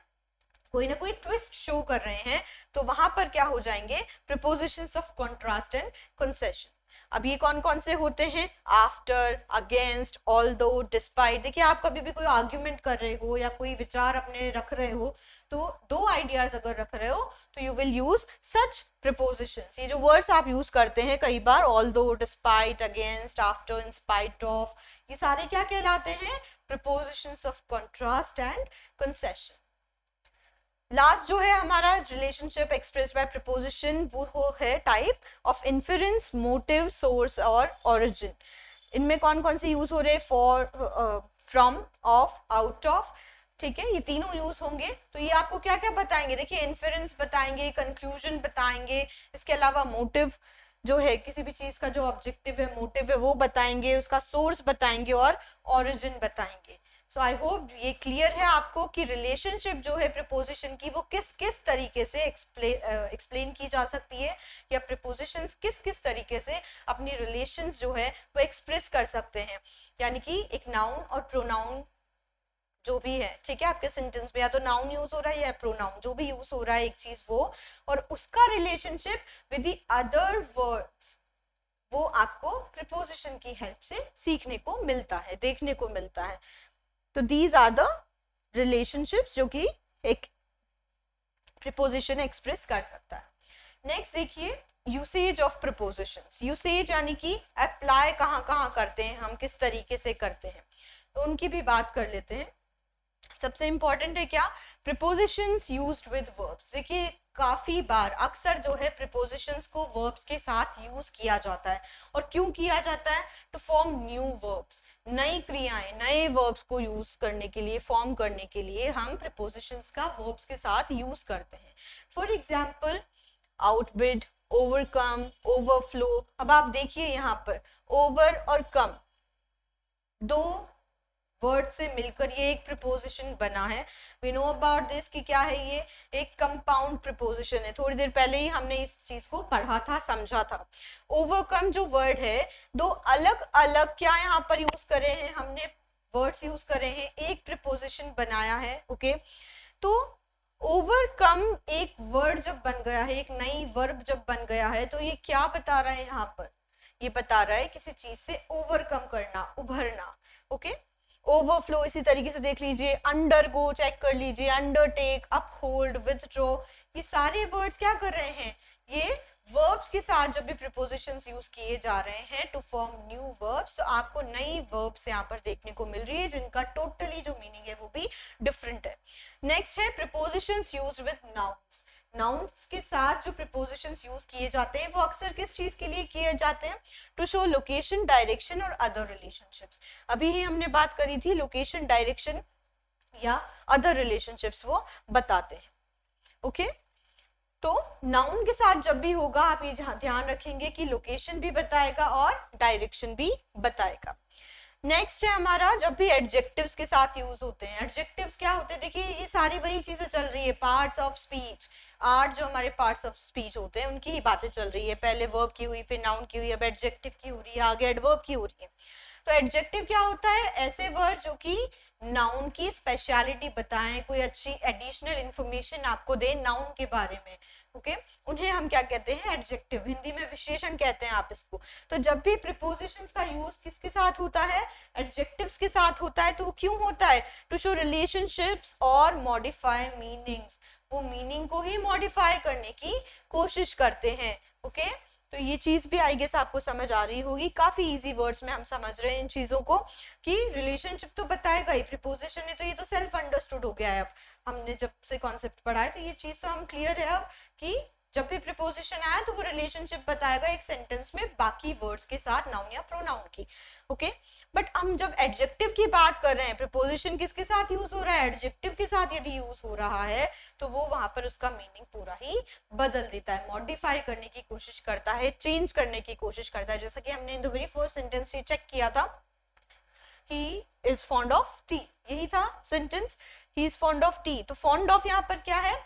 कोई ना कोई ट्विस्ट शो कर रहे हैं, तो वहां पर क्या हो जाएंगे, prepositions of contrast and concession. अब ये कौन कौन से होते हैं, आफ्टर, अगेंस्ट, ऑल्दो, डिस्पाइट। देखिए आप कभी भी कोई आर्ग्यूमेंट कर रहे हो या कोई विचार अपने रख रहे हो, तो दो आइडियाज अगर रख रहे हो तो you will use such prepositions. ये जो वर्ड्स आप यूज करते हैं कई बार, although, despite, against, after, in spite of, ये सारे क्या कहलाते हैं, prepositions of contrast and concession. Last जो है हमारा रिलेशनशिप एक्सप्रेस बाय प्रीपोजिशन, वो है type of inference, motive, source और ओरिजिन। इनमें कौन कौन से यूज हो रहे हैं, for, from, of, out of, ठीक है, ये तीनों यूज होंगे। तो ये आपको क्या क्या बताएंगे, देखिए इन्फेरेंस बताएंगे, कंक्लूजन बताएंगे, इसके अलावा मोटिव जो है किसी भी चीज का जो ऑब्जेक्टिव है, मोटिव है, वो बताएंगे, उसका सोर्स बताएंगे और ओरिजिन बताएंगे। सो आई होप ये क्लियर है आपको कि रिलेशनशिप जो है प्रीपोजिशन की वो किस किस तरीके से एक्सप्लेन की जा सकती है, या प्रीपोजिशंस किस किस तरीके से अपनी रिलेशंस जो है वो एक्सप्रेस कर सकते हैं। यानी कि एक नाउन और प्रोनाउन जो भी है, ठीक है, आपके सेंटेंस में या तो नाउन यूज हो रहा है या प्रोनाउन, जो भी यूज हो रहा है एक चीज वो, और उसका relationship with the other words, वो आपको प्रीपोजिशन की हेल्प से सीखने को मिलता है, देखने को मिलता है। तो दीज आर द रिलेशनशिप्स जो कि एक प्रीपोजिशन एक्सप्रेस कर सकता है। नेक्स्ट देखिए यूसेज ऑफ प्रीपोजिशंस। यूसेज यानी कि अप्लाई कहाँ कहाँ करते हैं हम, किस तरीके से करते हैं, तो उनकी भी बात कर लेते हैं। सबसे इंपॉर्टेंट है क्या, प्रीपोजिशंस यूज्ड विद वर्ब्स। देखिए काफी बार अक्सर जो है प्रीपोजिशंस को वर्ब्स के साथ यूज किया जाता है, और क्यों किया जाता है, टू फॉर्म न्यू वर्ब्स, नई क्रियाएं, नए वर्ब्स को यूज करने के लिए, फॉर्म करने के लिए हम प्रीपोजिशंस का वर्ब्स के साथ यूज करते हैं। For example outbid, overcome, overflow. अब आप देखिए यहाँ पर ओवर और कम दो वर्ड से मिलकर ये एक प्रीपोजिशन बना है। वी नो अबाउट दिस कि क्या है, ये एक कंपाउंड प्रीपोजिशन है। थोड़ी देर पहले ही हमने इस चीज को पढ़ा था, समझा था। ओवरकम जो वर्ड है, दो अलग अलग क्या यहाँ पर यूज करे हैं हमने, वर्ड्स यूज करे हैं, एक प्रीपोजिशन बनाया है। ओके, तो ओवरकम एक वर्ड जब बन गया है, एक नई वर्ब जब बन गया है, तो ये क्या बता रहा है यहाँ पर, ये बता रहा है किसी चीज से ओवरकम करना, उभरना। ओके, ओवरफ्लो इसी तरीके से देख लीजिए, अंडरगो चेक कर लीजिए, अंडरटेक, अपहोल्ड, विथड्रॉ, ये सारे वर्ड्स क्या कर रहे हैं, ये वर्ब्स के साथ जब भी प्रीपोजिशंस यूज किए जा रहे हैं टू फॉर्म न्यू वर्ब्स, तो आपको नई वर्ब्स यहाँ पर देखने को मिल रही है जिनका टोटली जो मीनिंग है वो भी डिफरेंट है। नेक्स्ट है prepositions used with nouns. Nouns के साथ जो प्रीपोजिशंस यूज किए जाते हैं वो अक्सर किस चीज के लिए किए जाते हैं, टू शो लोकेशन, डायरेक्शन और अदर रिलेशनशिप्स। अभी ही हमने बात करी थी लोकेशन, डायरेक्शन या अदर रिलेशनशिप्स वो बताते हैं। ओके, तो नाउन के साथ जब भी होगा आप ये ध्यान रखेंगे कि लोकेशन भी बताएगा और डायरेक्शन भी बताएगा। नेक्स्ट है हमारा जब भी एडजेक्टिव्स के साथ यूज होते हैं। एडजेक्टिव्स क्या होते हैं, देखिए ये सारी वही चीजें चल रही है, पार्ट्स ऑफ स्पीच, 8 जो हमारे पार्ट्स ऑफ स्पीच होते हैं उनकी ही बातें चल रही है। पहले वर्ब की हुई, फिर नाउन की हुई, अब एडजेक्टिव की हो रही है, आगे एडवर्ब की हो रही है। तो एडजेक्टिव क्या होता है, ऐसे वर्ड जो कि नाउन की स्पेशलिटी बताएं, कोई अच्छी एडिशनल इंफॉर्मेशन आपको दे नाउन के बारे में, ओके, उन्हें हम क्या कहते हैं, एडजेक्टिव, हिंदी में विशेषण कहते हैं आप इसको। तो जब भी प्रीपोजिशंस का यूज किसके साथ होता है, एडजेक्टिव्स के साथ होता है। तो वो क्यों होता है, टू शो रिलेशनशिप्स और मॉडिफाई मीनिंग्स, वो मीनिंग को ही मॉडिफाई करने की कोशिश करते हैं, ओके। तो ये चीज भी आई गेस आपको समझ आ रही होगी, काफी इजी वर्ड्स में हम समझ रहे हैं इन चीजों को कि रिलेशनशिप तो बताएगा ही, प्रीपोजिशन है तो ये तो सेल्फ अंडरस्टूड हो गया है। अब हमने जब से कॉन्सेप्ट पढ़ा है तो ये चीज तो हम क्लियर है अब कि जब भी प्रीपोजिशन आया तो वो रिलेशनशिप बताएगा एक सेंटेंस में बाकी वर्ड्स के साथ, नाउन या प्रोनाउन की, ओके। बट हम जब एडजेक्टिव की बात कर रहे हैं, प्रीपोजिशन किसके साथ यूज हो रहा है, एडजेक्टिव के साथ यदि यूज हो रहा है तो वो वहां पर उसका मीनिंग पूरा ही बदल देता है, मॉडिफाई करने की कोशिश करता है, चेंज करने की कोशिश करता है। जैसा कि हमने इन द वेरी फर्स्ट सेंटेंस से चेक किया था, he is fond of tea, यही था sentence, he is fond of tea। तो fond of यहाँ पर क्या है,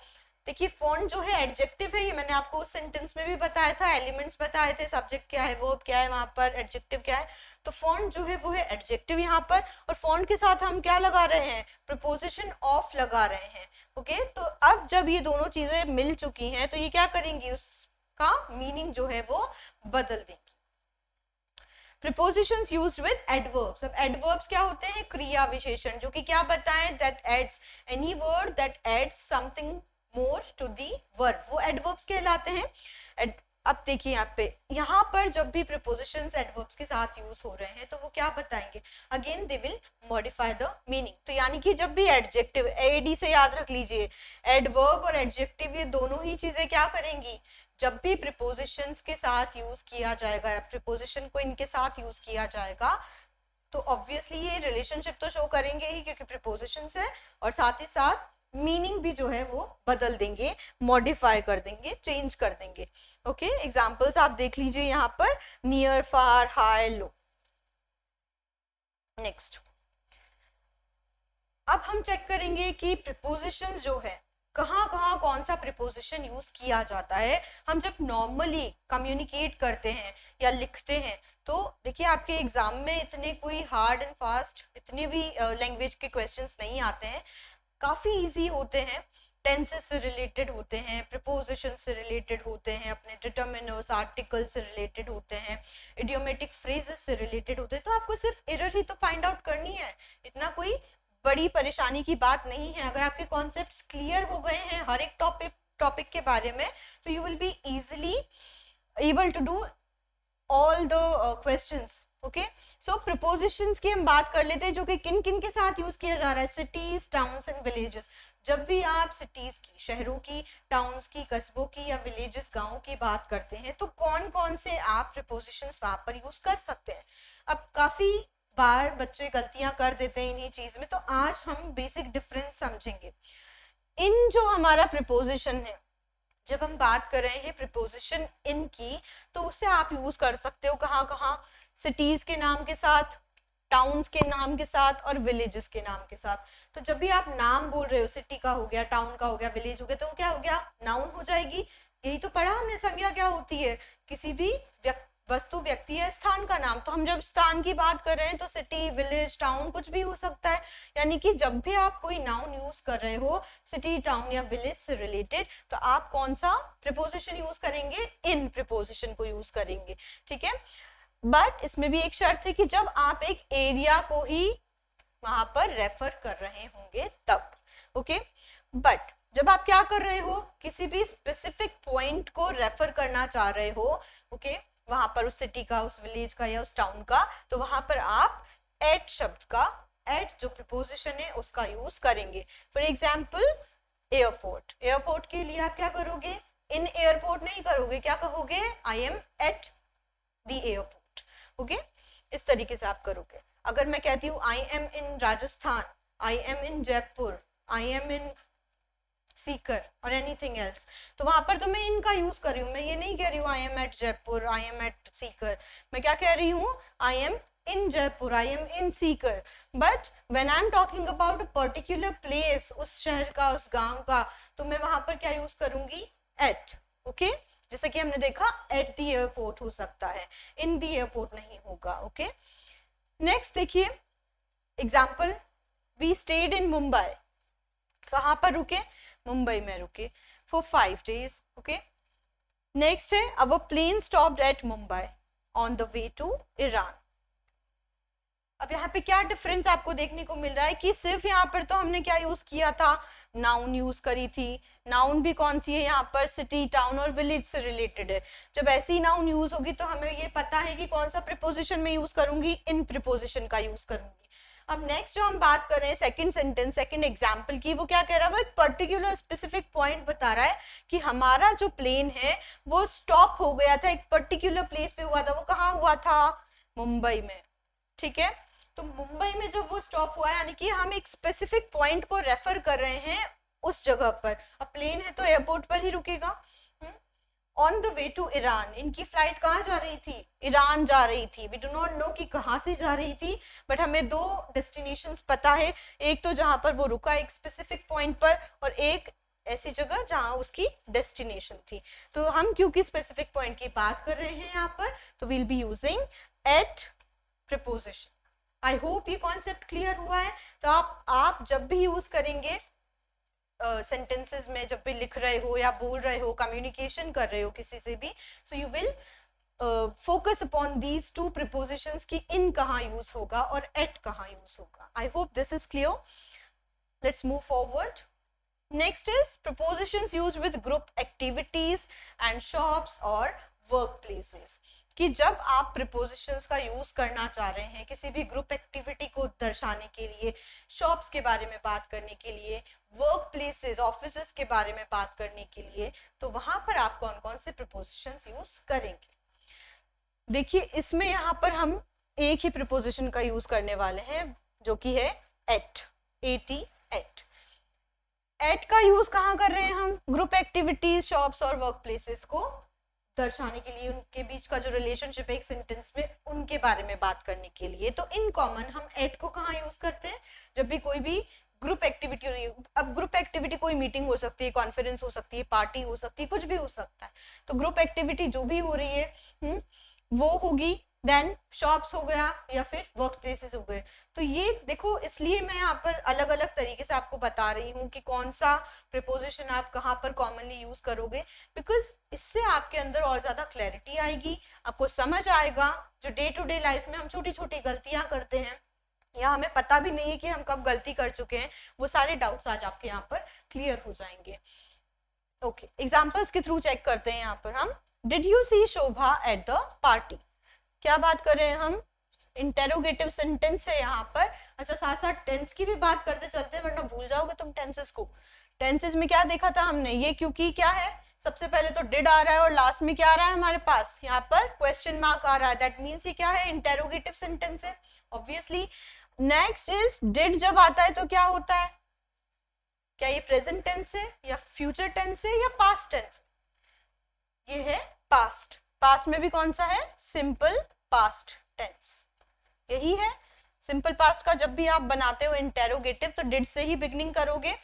देखिए फॉन्ड जो है एडजेक्टिव है, ये मैंने आपको उस सेंटेंस में भी बताया था, एलिमेंट्स बताए थे, सब्जेक्ट क्या है, वर्ब क्या है, वहां पर एडजेक्टिव क्या है। तो फॉन्ड जो है वो है एडजेक्टिव यहाँ पर, और फॉन्ड के साथ हम क्या लगा रहे हैं, प्रीपोजिशन ऑफ लगा रहे हैं, ओके। तो अब जब ये दोनों चीजें मिल चुकी हैं तो ये क्या करेंगी, उसका मीनिंग जो है वो बदल देंगी। Prepositions used with adverbs। अब adverbs क्या होते हैं, क्रिया विशेषण, जो कि क्या बताएं, that adds any word that adds something more to the verb, वो adverbs कहलाते हैं। अब देखिए यहाँ पर जब भी prepositions adverbs के साथ यूज हो रहे हैं तो वो क्या बताएंगे, again they will modify the meaning. तो यानी कि जब भी एडजेक्टिव, एडी से याद रख लीजिए, एडवर्ब और एडजेक्टिव ये दोनों ही चीजें क्या करेंगी, जब भी प्रीपोजिशंस के साथ यूज किया जाएगा या प्रीपोजिशन को इनके साथ यूज किया जाएगा तो ऑब्वियसली ये रिलेशनशिप तो शो करेंगे ही, क्योंकि प्रीपोजिशंस है, और साथ ही साथ मीनिंग भी जो है वो बदल देंगे, मॉडिफाई कर देंगे, चेंज कर देंगे, ओके। एग्जांपल्स आप देख लीजिए यहाँ पर, नियर, फार, हाई, लो। नेक्स्ट अब हम चेक करेंगे कि प्रीपोजिशंस जो है कहाँ कहाँ कौन सा प्रीपोजिशन यूज किया जाता है। हम जब नॉर्मली कम्युनिकेट करते हैं या लिखते हैं तो देखिए आपके एग्जाम में इतने कोई हार्ड एंड फास्ट इतने भी लैंग्वेज के क्वेश्चंस नहीं आते हैं, काफी इजी होते हैं, टेंसेस से रिलेटेड होते हैं, प्रीपोजिशन से रिलेटेड होते हैं, अपने डिटर्मिनर्स, आर्टिकल से रिलेटेड होते हैं, इडियोमेटिक फ्रेजेस से रिलेटेड होते हैं। तो आपको सिर्फ एरर ही तो फाइंड आउट करनी है, इतना कोई बड़ी परेशानी की बात नहीं है। अगर आपके कॉन्सेप्ट्स क्लियर हो गए हैं हर एक टॉपिक के बारे में तो you will be easily able to do all the questions, okay. So prepositions की हम बात कर लेते हैं, जो कि किन किन के साथ यूज किया जा रहा है, सिटीज, टाउन्स एंड विलेजेस। जब भी आप सिटीज की, शहरों की, टाउन्स की, कस्बों की या विलेजेस, गांवों की बात करते हैं तो कौन कौन से आप प्रीपोजिशंस वहां पर यूज कर सकते हैं। अब काफी बार बच्चे गलतियां कर देते हैं इन्हीं चीज में, तो आज हम बेसिक डिफरेंस समझेंगे। इन जो हमारा प्रीपोजिशन है, जब हम बात कर रहे हैं प्रीपोजिशन इन की, तो उसे आप यूज कर सकते हो कहाँ कहाँ, सिटीज के नाम के साथ, टाउन्स के नाम के साथ और विलेजेस के नाम के साथ। तो जब भी आप नाम बोल रहे हो, सिटी का हो गया, टाउन का हो गया, विलेज हो गया, तो वो क्या हो गया, नाउन हो जाएगी। यही तो पढ़ा हमने, संज्ञा क्या होती है, किसी भी वस्तु, व्यक्ति या स्थान का नाम। तो हम जब स्थान की बात कर रहे हैं तो सिटी, विलेज, टाउन कुछ भी हो सकता है। यानी कि जब भी आप कोई नाउन यूज कर रहे हो सिटी, टाउन या विलेज से रिलेटेड, तो आप कौन सा प्रीपोजिशन यूज करेंगे, इन प्रीपोजिशन को यूज करेंगे, ठीक है। बट इसमें भी एक शर्त है कि जब आप एक एरिया को ही वहां पर रेफर कर रहे होंगे तब, ओके। बट जब आप क्या कर रहे हो, किसी भी स्पेसिफिक पॉइंट को रेफर करना चाह रहे हो, ओके, वहां पर उस सिटी का, उस विलेज का या उस टाउन का, तो वहां पर आप एट शब्द का, एट जो प्रीपोजिशन है उसका यूज करेंगे। फॉर एग्जाम्पल एयरपोर्ट, एयरपोर्ट के लिए आप क्या करोगे, इन एयरपोर्ट नहीं करोगे, क्या कहोगे, I am at the airport, okay. इस तरीके से आप करोगे। अगर मैं कहती हूँ I am in Rajasthan, I am in Jaipur, I am in Sikar और एनीथिंग एल्स, तो वहां पर तो मैं इनका यूज कर रही हूँ, मैं ये नहीं कह रही हूँ I am at Jaipur, I am at Sikar, मैं क्या कह रही हूँ, I am in Jaipur, I am in Sikar. But when I am talking about a particular place, उस शहर का, उस गांव का, तो मैं वहां पर क्या यूज करूंगी, at. ओके, जैसे कि हमने देखा at the airport हो सकता है, in the airport नहीं होगा. ओके, नेक्स्ट देखिए example, we stayed in Mumbai. कहां पर रुके, मुंबई में रुके for 5 days. ओके, नेक्स्ट है our plane stopped at Mumbai on the way to Iran. अब यहाँ पे क्या डिफरेंस आपको देखने को मिल रहा है कि सिर्फ यहाँ पर तो हमने क्या यूज किया था, नाउन यूज करी थी. नाउन भी कौन सी है यहाँ पर, सिटी, टाउन और विलेज से रिलेटेड है. जब ऐसी नाउन यूज होगी तो हमें ये पता है कि कौन सा प्रीपोजिशन में यूज करूंगी, इन प्रीपोजिशन का यूज करूंगी. अब नेक्स्ट जो हम बात कर रहे हैं सेकंड सेंटेंस, सेकंड एग्जांपल की, वो क्या कह रहा है, वो एक पर्टिकुलर स्पेसिफिक पॉइंट बता रहा है कि हमारा जो प्लेन है वो स्टॉप हो गया था, एक पर्टिकुलर प्लेस पे हुआ था. वो कहाँ हुआ था, मुंबई में. ठीक है, तो मुंबई में जब वो स्टॉप हुआ, यानी कि हम एक स्पेसिफिक पॉइंट को रेफर कर रहे हैं उस जगह पर. अब प्लेन है तो एयरपोर्ट पर ही रुकेगा. On the way to Iran, इनकी फ्लाइट कहाँ जा रही थी, ईरान जा रही थी. वी डू नॉट नो कि कहाँ से जा रही थी, बट हमें दो डेस्टिनेशंस पता है, एक तो जहां पर वो रुका एक स्पेसिफिक पॉइंट पर, और एक ऐसी जगह जहां उसकी डेस्टिनेशन थी. तो हम क्योंकि स्पेसिफिक पॉइंट की बात कर रहे हैं यहाँ पर, तो we'll be using at preposition. I hope ये कॉन्सेप्ट क्लियर हुआ है. तो आप जब भी यूज करेंगे सेंटेंसेस में, जब भी लिख रहे हो या बोल रहे हो, कम्युनिकेशन कर रहे हो किसी से भी, so you will focus upon these two prepositions कि इन कहाँ यूज होगा और एट कहाँ यूज होगा. आई hope this is clear. Let's move forward. Next is prepositions used with group activities and shops और वर्क प्लेसेस. कि जब आप प्रीपोजिशंस का यूज करना चाह रहे हैं किसी भी ग्रुप एक्टिविटी को दर्शाने के लिए, शॉप्स के बारे में बात करने के लिए, वर्क प्लेसेस, ऑफिसेस के बारे में बात करने के लिए, तो वहां पर आप कौन कौन से प्रीपोजिशंस यूज करेंगे. देखिए इसमें यहाँ पर हम एक ही प्रीपोजिशन का यूज करने वाले हैं, जो कि है एट. AT, at. एट का यूज कहाँ कर रहे हैं हम, ग्रुप एक्टिविटीज, शॉप्स और वर्क प्लेसेस को दर्शाने के लिए, उनके बीच का जो रिलेशनशिप है एक सेंटेंस में, उनके बारे में बात करने के लिए. तो इन कॉमन हम एट को कहाँ यूज करते हैं, जब भी कोई भी ग्रुप एक्टिविटी हो रही है. अब ग्रुप एक्टिविटी कोई मीटिंग हो सकती है, कॉन्फ्रेंस हो सकती है, पार्टी हो सकती है, कुछ भी हो सकता है. तो ग्रुप एक्टिविटी जो भी हो रही है वो होगी. देन शॉप्स हो गया या फिर वर्क प्लेसेस हो गए. तो ये देखो, इसलिए मैं यहाँ पर अलग अलग तरीके से आपको बता रही हूँ कि कौन सा प्रीपोजिशन आप कहाँ पर कॉमनली यूज करोगे, बिकॉज इससे आपके अंदर और ज्यादा क्लैरिटी आएगी, आपको समझ आएगा. जो डे टू डे लाइफ में हम छोटी छोटी गलतियां करते हैं या हमें पता भी नहीं है कि हम कब गलती कर चुके हैं, वो सारे डाउट्स आज आपके यहाँ पर क्लियर हो जाएंगे. ओके, एग्जाम्पल्स के थ्रू चेक करते हैं. यहाँ पर हम, did you see Shobha at the party. क्या बात कर रहे हैं हम, इंटेरोगेटिव सेंटेंस है यहाँ पर. अच्छा, साथ साथ टेंस की भी बात करते चलते हैं, वरना भूल जाओगे तुम टेंसेस को. टेंसेस में क्या देखा था हमने, ये क्योंकि क्या है, सबसे पहले तो डिड आ रहा है और लास्ट में क्या आ रहा है हमारे पास, यहाँ पर क्वेश्चन मार्क आ रहा है. दैट मीन्स ये क्या है, इंटेरोगेटिव सेंटेंस है ऑब्वियसली. नेक्स्ट इज, डिड जब आता है तो क्या होता है, क्या ये प्रेजेंट टेंस है या फ्यूचर टेंस है या पास्ट टेंस. ये है पास्ट. पास्ट में भी कौन सा है, सिंपल पास्ट टेंस. यही है सिंपल पास्ट का. जब भी आप बनाते हो इंटेरोगेटिव तो डिड से ही बिगनिंग करोगे.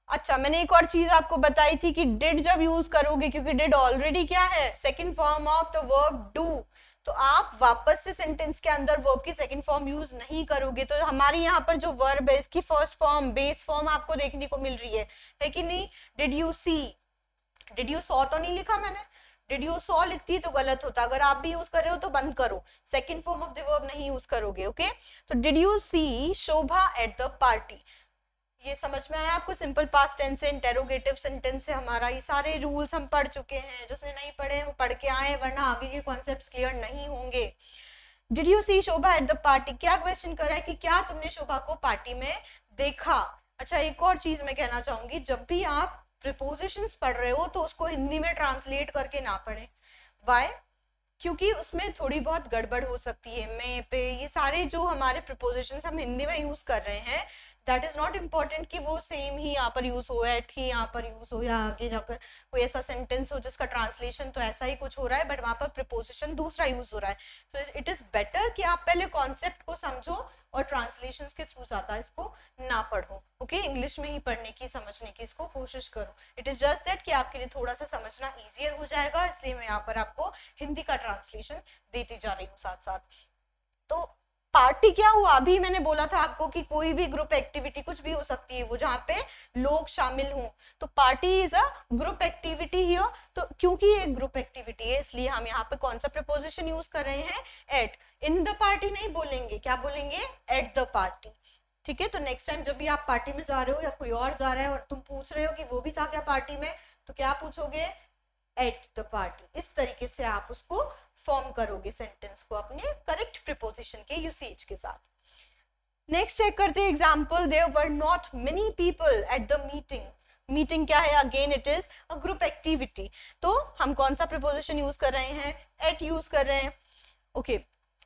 अच्छा, मैंने एक और चीज आपको बताई थी कि डिड जब यूज करोगे, क्योंकि डिड ऑलरेडी क्या है, second form of the verb do, तो आप वापस से सेंटेंस के अंदर वर्ब की सेकंड फॉर्म यूज नहीं करोगे. तो हमारी यहाँ पर जो वर्ब है इसकी फर्स्ट फॉर्म, बेस फॉर्म आपको देखने को मिल रही है कि नहीं. Did you see, did you saw तो नहीं लिखा मैंने, डिड यू सॉ लिखती तो गलत होता. अगर आप भी यूज कर रहे हो तो बंद करो, second form of the verb नहीं यूज करोगे. ओके, तो did you see Shobha at the party. ये समझ में आया आपको, सिंपल पास्ट टेंस है, इंटेरोगेटिव सेंटेंस है हमारा. ये सारे रूल्स हम पढ़ चुके हैं, जिसने नहीं पढ़े वो पढ़ के आए, वरना आगे के कॉन्सेप्ट्स क्लियर नहीं होंगे. Did you see Shobha at the party, क्या क्वेश्चन कर रहा है कि क्या तुमने शोभा को पार्टी में देखा. अच्छा, एक और चीज मैं कहना चाहूंगी, जब भी आप प्रीपोजिशंस पढ़ रहे हो तो उसको हिंदी में ट्रांसलेट करके ना पढ़ें. व्हाई, क्योंकि उसमें थोड़ी बहुत गड़बड़ हो सकती है. मैं पे, ये सारे जो हमारे प्रीपोजिशंस हम हिंदी में यूज कर रहे हैं, दैट इज नॉट इम्पॉर्टेंट कि वो सेम ही यहाँ पर यूज हो, एट ही यहाँ पर यूज हो, या आगे जाकर कोई ऐसा सेंटेंस हो जिसका ट्रांसलेशन तो ऐसा ही कुछ हो रहा है बट वहां पर प्रिपोजिशन दूसरा यूज हो रहा है. सो इट इज बेटर कि आप पहले कॉन्सेप्ट को समझो और ट्रांसलेशन के थ्रू ज्यादा इसको ना पढ़ो. ओके, इंग्लिश में ही पढ़ने की, समझने की इसको कोशिश करो. इट इज जस्ट दैट कि आपके लिए थोड़ा सा समझना ईजियर हो जाएगा, इसलिए मैं यहाँ पर आपको हिंदी का ट्रांसलेशन देती जा रही हूँ साथ साथ. तो पार्टी क्या हुआ, अभी मैंने बोला था आपको कि कोई भी ग्रुप एक्टिविटी कुछ भी हो सकती है वो जहाँ पे लोग शामिल हों. तो party is a group activity ही हो. तो क्योंकि ये ग्रुप एक्टिविटी है इसलिए हम यहाँ पे कौन सा प्रीपोजिशन यूज कर रहे हैं, एट. इन द पार्टी नहीं बोलेंगे, क्या बोलेंगे, एट द पार्टी. ठीक है. तो नेक्स्ट टाइम जब भी आप पार्टी में जा रहे हो या कोई और जा रहा है और तुम पूछ रहे हो कि वो भी था क्या पार्टी में, तो क्या पूछोगे, एट द पार्टी. इस तरीके से आप उसको फॉर्म करोगे सेंटेंस को अपने करेक्ट प्रीपोजिशन के यूसेज के साथ. नेक्स्ट चेक करते हैं example. There were not many people at the meeting. Meeting क्या है, again it is a group activity. तो हम कौन सा प्रीपोजिशन यूज कर रहे हैं, एट यूज कर रहे हैं. Okay,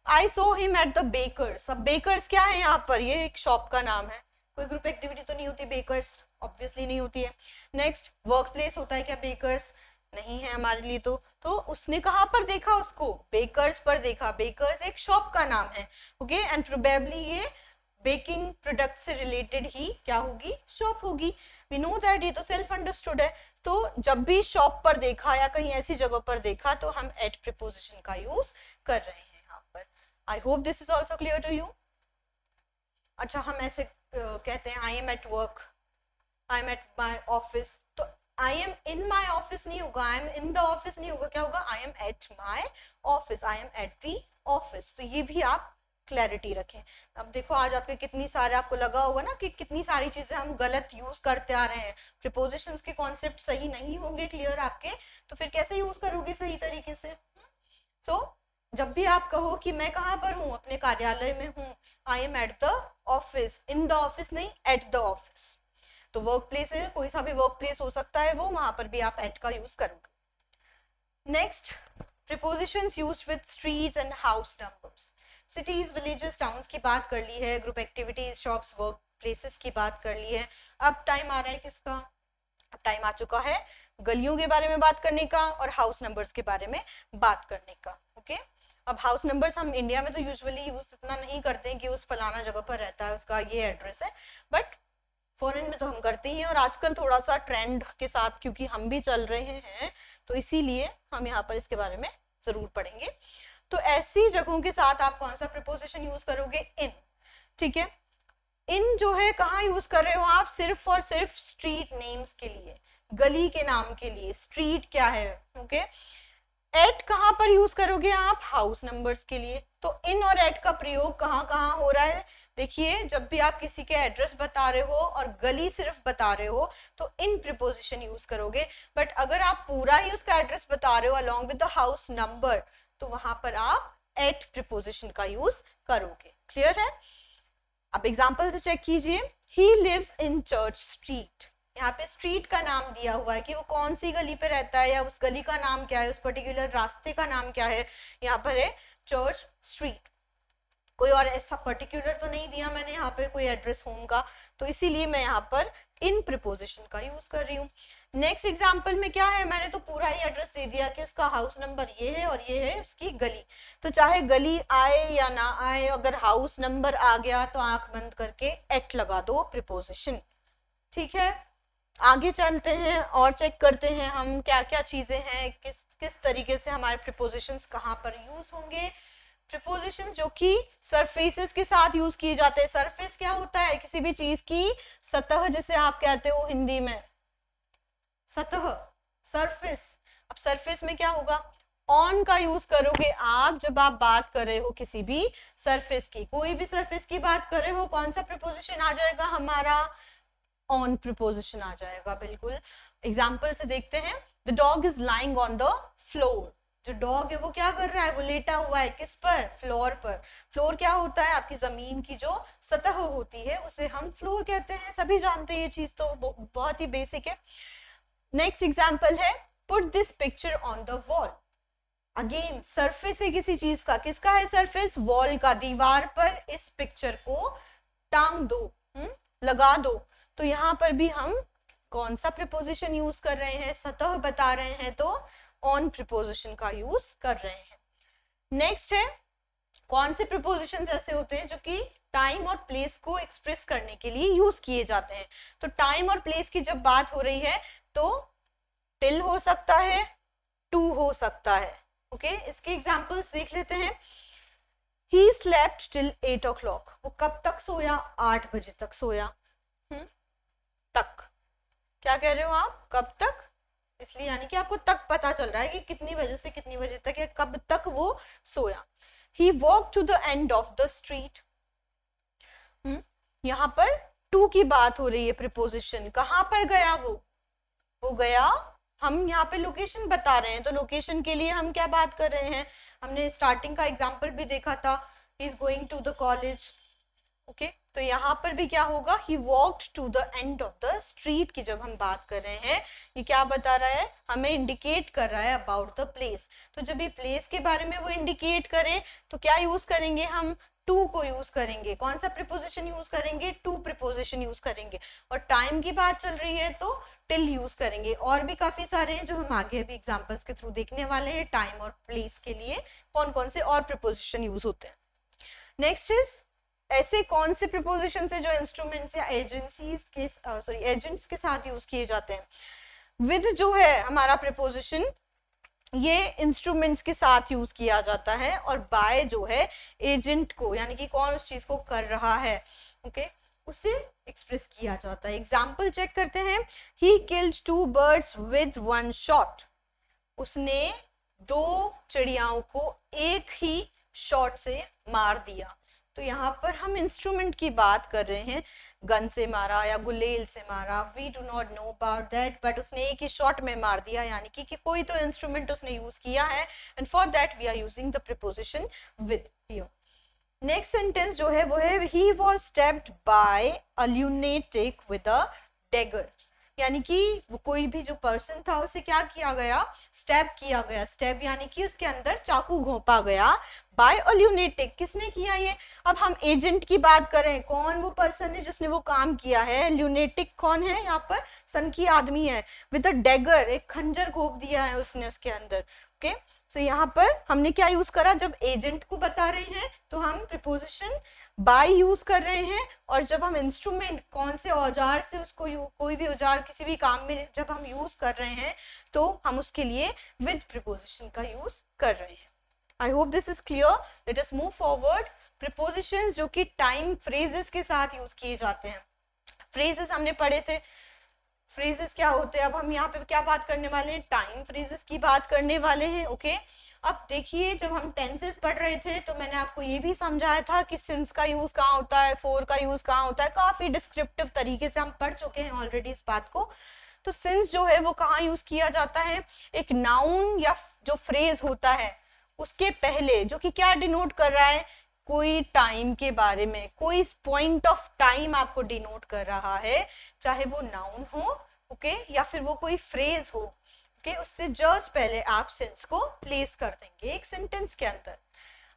I saw him at the bakers. अब बेकर्स क्या है यहाँ पर, ये एक शॉप का नाम है. कोई ग्रुप एक्टिविटी तो नहीं होती, बेकर्स ऑब्वियसली नहीं होती है. नेक्स्ट, वर्क प्लेस होता है क्या बेकर्स, नहीं है हमारे लिए. तो उसने कहां पर देखा, उसको बेकर्स पर देखा. बेकर्स एक शॉप का नाम है. ओके, एंड प्रोबेबली ये बेकिंग प्रोडक्ट से रिलेटेड ही क्या होगी, शॉप होगी. वी नो दैट, ये तो सेल्फ अंडरस्टूड है. तो जब भी शॉप पर देखा या कहीं ऐसी जगह पर देखा तो हम एट प्रीपोजिशन का यूज कर रहे हैं यहाँ पर. I hope this is also clear to you. अच्छा, हम ऐसे कहते हैं I am at work, I am at my office. तो I am in my office नहीं होगा, I am in the office नहीं होगा, क्या होगा, I am at my office, I am at the office. तो ये भी आप क्लैरिटी रखें. अब देखो आज आपके कितनी सारे, आपको लगा होगा ना कि कितनी सारी चीजें हम गलत यूज करते आ रहे हैं. प्रीपोजिशंस के कॉन्सेप्ट सही नहीं होंगे क्लियर आपके, तो फिर कैसे यूज करोगे सही तरीके से. सो जब भी आप कहो कि मैं कहाँ पर हूँ, अपने कार्यालय में हूँ, I am at the office, in the office नहीं, एट द ऑफिस. तो वर्क प्लेस है, कोई सा भी वर्क प्लेस हो सकता है वो, वहां पर भी आप एट का यूज करोगे. Next, prepositions used with streets and house numbers. Cities, villages, towns की बात कर ली है, group activities, shops, work places की बात कर ली है. अब टाइम आ रहा है किसका, अब टाइम आ चुका है गलियों के बारे में बात करने का और हाउस नंबर्स के बारे में बात करने का. ओके, अब हाउस नंबर्स हम इंडिया में तो यूजुअली यूज इतना नहीं करते हैं कि उस फलाना जगह पर रहता है, उसका ये एड्रेस है, बट फॉरेन में तो हम करते ही हैं. और आजकल थोड़ा सा ट्रेंड के साथ क्योंकि हम भी चल रहे हैं तो इसीलिए हम यहाँ पर इसके बारे में जरूर पढ़ेंगे. तो ऐसी जगहों के साथ आप कौन सा प्रीपोजिशन यूज करोगे, इन. ठीक है, इन जो है कहाँ यूज कर रहे हो आप, सिर्फ और सिर्फ स्ट्रीट नेम्स के लिए, गली के नाम के लिए. स्ट्रीट क्या है, ओके. एट कहाँ पर यूज करोगे आप, हाउस नंबर्स के लिए. तो इन और एट का प्रयोग कहाँ कहाँ हो रहा है, देखिए जब भी आप किसी के एड्रेस बता रहे हो और गली सिर्फ बता रहे हो तो इन प्रीपोजिशन यूज करोगे. बट अगर आप पूरा ही उसका एड्रेस बता रहे हो along with the house number तो वहां पर आप एट प्रीपोजिशन का यूज करोगे. क्लियर है. अब एग्जांपल से चेक कीजिए. He lives in church street. यहाँ पे स्ट्रीट का नाम दिया हुआ है कि वो कौन सी गली पे रहता है या उस गली का नाम क्या है, उस पर्टिकुलर रास्ते का नाम क्या है. यहाँ पर है चर्च स्ट्रीट. कोई और ऐसा पर्टिकुलर तो नहीं दिया मैंने यहाँ पे कोई एड्रेस होम का, तो इसीलिए मैं यहाँ पर इन प्रीपोजिशन का यूज कर रही हूँ. नेक्स्ट एग्जांपल में क्या है, मैंने तो पूरा ही एड्रेस दे दिया कि उसका हाउस नंबर ये है और ये है उसकी गली. तो चाहे गली आए या ना आए, अगर हाउस नंबर आ गया तो आंख बंद करके एट लगा दो प्रीपोजिशन. ठीक है, आगे चलते हैं और चेक करते हैं हम क्या क्या चीजें हैं, किस किस तरीके से हमारे प्रीपोजिशंस कहाँ पर यूज होंगे. प्रीपोजिशंस जो कि सरफेसेस के साथ यूज किए जाते हैं. सरफेस क्या होता है, किसी भी चीज की सतह, जिसे आप कहते हो हिंदी में सतह, सरफेस. अब सरफेस में क्या होगा, ऑन का यूज करोगे आप जब आप बात कर रहे हो किसी भी सरफेस की. कोई भी सरफेस की बात कर रहे हो, कौन सा प्रीपोजिशन आ जाएगा हमारा, ऑन प्रीपोजिशन आ जाएगा. बिल्कुल. एग्जाम्पल से देखते हैं. The dog is lying on the floor. जो डॉग है वो क्या कर रहा है, वो लेटा हुआ है किस पर, फ्लोर पर. फ्लोर क्या होता है, आपकी जमीन की जो सतह होती है उसे हम फ्लोर कहते हैं. सभी जानते हैं ये चीज, तो बहुत ही बेसिक है. नेक्स्ट एग्जाम्पल है put this picture on the wall. Again surface है किसी चीज का, किसका है सरफेस, वॉल का. दीवार पर इस पिक्चर को टांग दो. लगा दो, तो यहाँ पर भी हम कौन सा प्रीपोजिशन यूज कर रहे हैं, सतह बता रहे हैं तो ऑन प्रीपोजिशन का यूज कर रहे हैं। नेक्स्ट है, कौन से प्रीपोजिशंस ऐसे होते हैं जो कि टाइम और प्लेस को एक्सप्रेस करने के लिए यूज किए जाते हैं। तो टाइम और प्लेस की जब बात हो रही है तो टिल हो सकता है, टू हो सकता है। ओके, इसके एग्जांपल्स देख लेते हैं। He slept till 8 o'clock. वो कब तक सोया, 8 बजे तक सोया। तक, क्या कह रहे हो आप, कब तक, इसलिए यानी कि आपको तक पता चल रहा है कि कितनी बजे से कितनी बजे तक या कब तक वो सोया। He walked to the end of the street. यहाँ पर टू की बात हो रही है, प्रीपोजिशन कहां पर गया, वो गया, हम यहाँ पे लोकेशन बता रहे हैं, तो लोकेशन के लिए हम क्या बात कर रहे हैं, हमने स्टार्टिंग का एग्जांपल भी देखा था, he is going to the college. Okay, तो यहाँ पर भी क्या होगा, he walked to the end of the street की जब हम बात कर रहे हैं, ये क्या बता रहा है, हमें इंडिकेट कर रहा है अबाउट द प्लेस। तो जब ये प्लेस के बारे में वो इंडिकेट करे तो क्या यूज करेंगे, हम टू को यूज करेंगे। कौन सा प्रीपोजिशन यूज करेंगे, टू प्रीपोजिशन यूज करेंगे। और टाइम की बात चल रही है तो टिल यूज करेंगे। और भी काफी सारे हैं जो हम आगे भी एग्जांपल्स के थ्रू देखने वाले हैं, टाइम और प्लेस के लिए कौन कौन से और प्रीपोजिशन यूज होते हैं। नेक्स्ट इज, ऐसे कौन से प्रीपोजिशन है जो इंस्ट्रूमेंट्स या एजेंट्स के साथ यूज किए जाते हैं। विद जो है हमारा प्रीपोजिशन, ये इंस्ट्रूमेंट्स के साथ यूज किया जाता है, और बाय जो है एजेंट को, यानी कि कौन उस चीज को कर रहा है, ओके, उसे एक्सप्रेस किया जाता है। एग्जाम्पल चेक करते हैं। He killed 2 birds with 1 shot. उसने 2 चिड़ियाओं को एक ही शॉट से मार दिया। तो यहाँ पर हम इंस्ट्रूमेंट की बात कर रहे हैं, गन से मारा या गुलेल से मारा, we do not know about that, but उसने एक ही शॉट में मार दिया, यानी कि कोई तो इंस्ट्रूमेंट उसने यूज किया है, and for that we are using the preposition with here. Next sentence जो है वो है, he was stabbed by a lunatic with a dagger, यानी कि वो कोई भी जो पर्सन था उसे क्या किया गया, स्टैब किया गया। स्टैब यानी कि उसके अंदर चाकू घोंपा गया। बाय अ ल्यूनेटिक, किसने किया ये, अब हम एजेंट की बात करें, कौन वो पर्सन है जिसने वो काम किया है। ल्यूनेटिक कौन है, यहाँ पर सनकी आदमी है। विद अ डैगर, एक खंजर घोंप दिया है उसने उसके अंदर। ओके, सो यहाँ पर हमने क्या यूज करा, जब एजेंट को बता रहे हैं तो हम प्रीपोजिशन बाय यूज कर रहे हैं, और जब हम इंस्ट्रूमेंट कौन से औजार से उसको कोई भी औजार किसी भी काम में जब हम यूज कर रहे हैं तो हम उसके लिए विद प्रीपोजिशन का यूज कर रहे हैं। आई hope this is clear. Let us move forward. Prepositions जो कि टाइम फ्रेजेस के साथ यूज किए जाते हैं। फ्रेजेस हमने पढ़े थे, फ्रेजेस क्या होते हैं। अब हम यहाँ पे क्या बात करने वाले हैं, टाइम फ्रेजेस की बात करने वाले हैं। ओके, अब देखिए, जब हम टेंसेस पढ़ रहे थे तो मैंने आपको ये भी समझाया था कि सिंस का यूज कहाँ होता है, फोर का यूज कहाँ होता है। काफी डिस्क्रिप्टिव तरीके से हम पढ़ चुके हैं ऑलरेडी इस बात को। तो सिंस जो है वो कहाँ यूज किया जाता है, एक नाउन या जो फ्रेज होता है उसके पहले, जो कि क्या डिनोट कर रहा है, कोई टाइम के बारे में, कोई पॉइंट ऑफ टाइम आपको डिनोट कर रहा है, चाहे वो नाउन हो, ओके, या फिर वो कोई फ्रेज हो, ओके, उससे जस्ट पहले आप सिंस को प्लेस कर देंगे एक सेंटेंस के अंदर।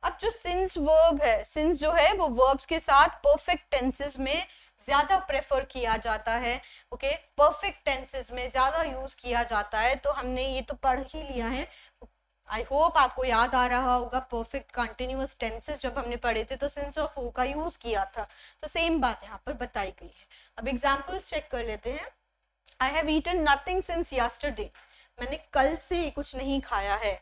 अब जो सिंस वर्ब है, सिंस जो है वो वर्ब्स के साथ परफेक्ट टेंसेस में ज्यादा प्रेफर किया जाता है। ओके, परफेक्ट टेंसेस में ज्यादा यूज किया जाता है। तो हमने ये तो पढ़ ही लिया है, आई होप आपको याद आ रहा होगा। परफेक्ट कंटिन्यूअस टेंसेस जब हमने पढ़े थे तो सिंस और फॉर का यूज किया था, तो सेम बात यहाँ पर बताई गई है। अब एग्जाम्पल्स चेक कर लेते हैं। I have eaten nothing since yesterday, मैंने कल से कुछ नहीं खाया है।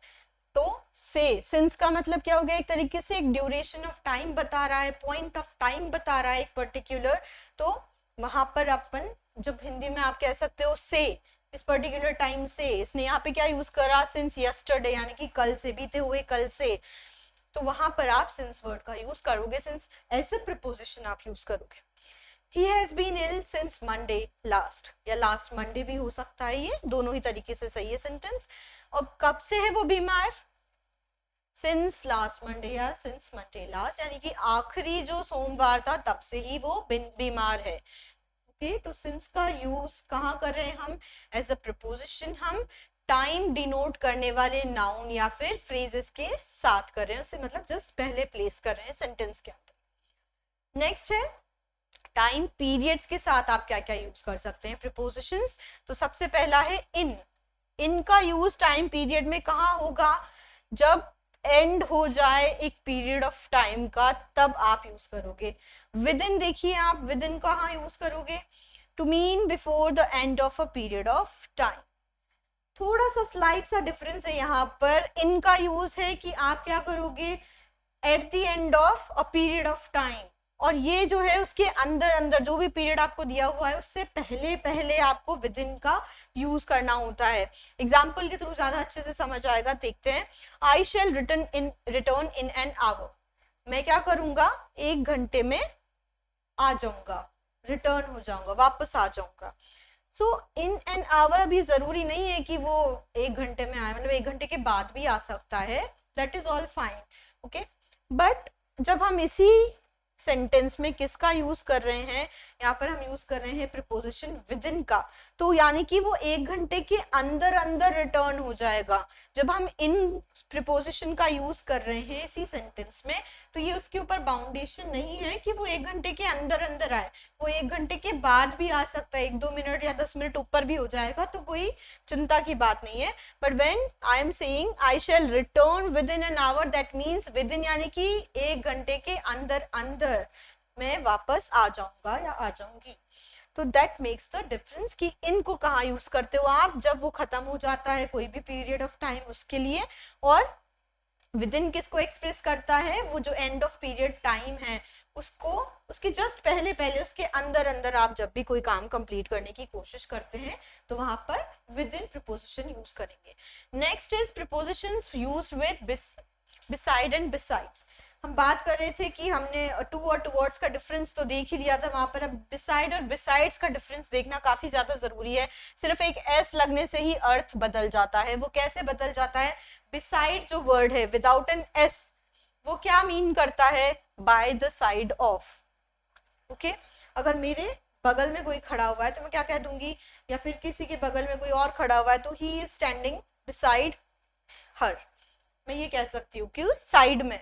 तो से, सिंस का मतलब क्या हो गया, एक तरीके से एक ड्यूरेशन ऑफ टाइम बता रहा है, पॉइंट ऑफ टाइम बता रहा है एक पर्टिकुलर। तो वहां पर अपन जब हिंदी में आप कह सकते हो से, इस पर्टिकुलर टाइम से, इसने यहाँ पे क्या यूज करा, सिंस यस्टरडे, यानी कि कल से, बीते हुए कल से। तो वहां पर आप सिंस वर्ड का यूज करोगे, सिंस ऐसे प्रीपोजिशन आप यूज करोगे। He has been ill since Monday last, या लास्ट मंडे भी हो सकता है, ये दोनों ही तरीके से सही है सेंटेंस। और कब से है वो बीमार, सिंस लास्ट मंडे या सिंस मंडे लास्ट, यानी कि आखिरी जो सोमवार था तब से ही वो बीमार है। ओके, तो सिंस का यूज कहाँ कर रहे हैं हम, एज अ प्रीपोजिशन, हम टाइम डिनोट करने वाले नाउन या फिर फ्रेजेस के साथ कर रहे हैं, उसे मतलब जस्ट पहले प्लेस कर रहे हैं सेंटेंस के अंदर। नेक्स्ट है टाइम पीरियड्स के साथ आप क्या क्या यूज कर सकते हैं प्रीपोजिशंस। तो सबसे पहला है इन। इन का यूज टाइम पीरियड में कहाँ होगा, जब एंड हो जाए एक पीरियड ऑफ टाइम का, तब आप यूज करोगे। विद इन देखिए आप, विद इन कहाँ यूज करोगे, to mean before the end of a period of time. थोड़ा सा स्लाइड सा डिफरेंस है यहाँ पर। इनका यूज है कि आप क्या करोगे at the end of a period of time, और ये जो है उसके अंदर अंदर जो भी पीरियड आपको दिया हुआ है उससे पहले पहले आपको विद इन का यूज करना होता है। एग्जाम्पल के थ्रू ज्यादा अच्छे से समझ आएगा, देखते हैं। I shall return in an our, मैं क्या करूंगा, 1 घंटे में आ जाऊंगा, रिटर्न हो जाऊंगा, वापस आ जाऊंगा। सो इन एन आवर अभी जरूरी नहीं है कि वो 1 घंटे में आए, मतलब 1 घंटे के बाद भी आ सकता है, that is all fine, okay. But जब हम इसी सेंटेंस में किसका यूज कर रहे हैं, यहाँ पर हम यूज कर रहे हैं प्रीपोजिशन विद इन का, तो यानी कि वो 1 घंटे के अंदर अंदर रिटर्न हो जाएगा। जब हम इन प्रीपोजिशन का यूज कर रहे हैं इसी सेंटेंस में, तो ये उसके ऊपर बाउंडेशन नहीं है कि वो 1 घंटे के अंदर अंदर आए, वो 1 घंटे के बाद भी आ सकता है, 1-2 मिनट या 10 मिनट ऊपर भी हो जाएगा, तो कोई चिंता की बात नहीं है। But when I am saying I shall return within an hour, that means within यानी कि 1 घंटे के अंदर अंदर मैं वापस आ जाऊंगा या आ जाऊंगी। तो दैट मेक्स द डिफरेंस कि इनको कहाँ यूज करते हो आप, जब वो खत्म हो जाता है कोई भी पीरियड ऑफ टाइम उसके लिए, और विद इन किसको एक्सप्रेस करता है, वो जो एंड ऑफ पीरियड टाइम है उसको, उसके जस्ट पहले पहले, उसके अंदर अंदर आप जब भी कोई काम कंप्लीट करने की कोशिश करते हैं तो वहां पर विद इन प्रीपोजिशन यूज करेंगे। Next is prepositions used with beside and besides. हम बात कर रहे थे कि हमने टू और टुवर्ड्स का डिफरेंस तो देख ही लिया था वहां पर, अब बिसाइड और बिसाइड्स का डिफरेंस देखना काफी ज्यादा जरूरी है। सिर्फ एक एस लगने से ही अर्थ बदल जाता है। वो कैसे बदल जाता है, बिसाइड जो वर्ड है विदाउट एन एस, वो क्या मीन करता है, by the side of, okay. अगर मेरे बगल में कोई खड़ा हुआ है तो मैं क्या कह दूंगी, या फिर किसी के बगल में कोई और खड़ा हुआ है तो he is standing beside her, मैं ये कह सकती हूँ कि साइड में।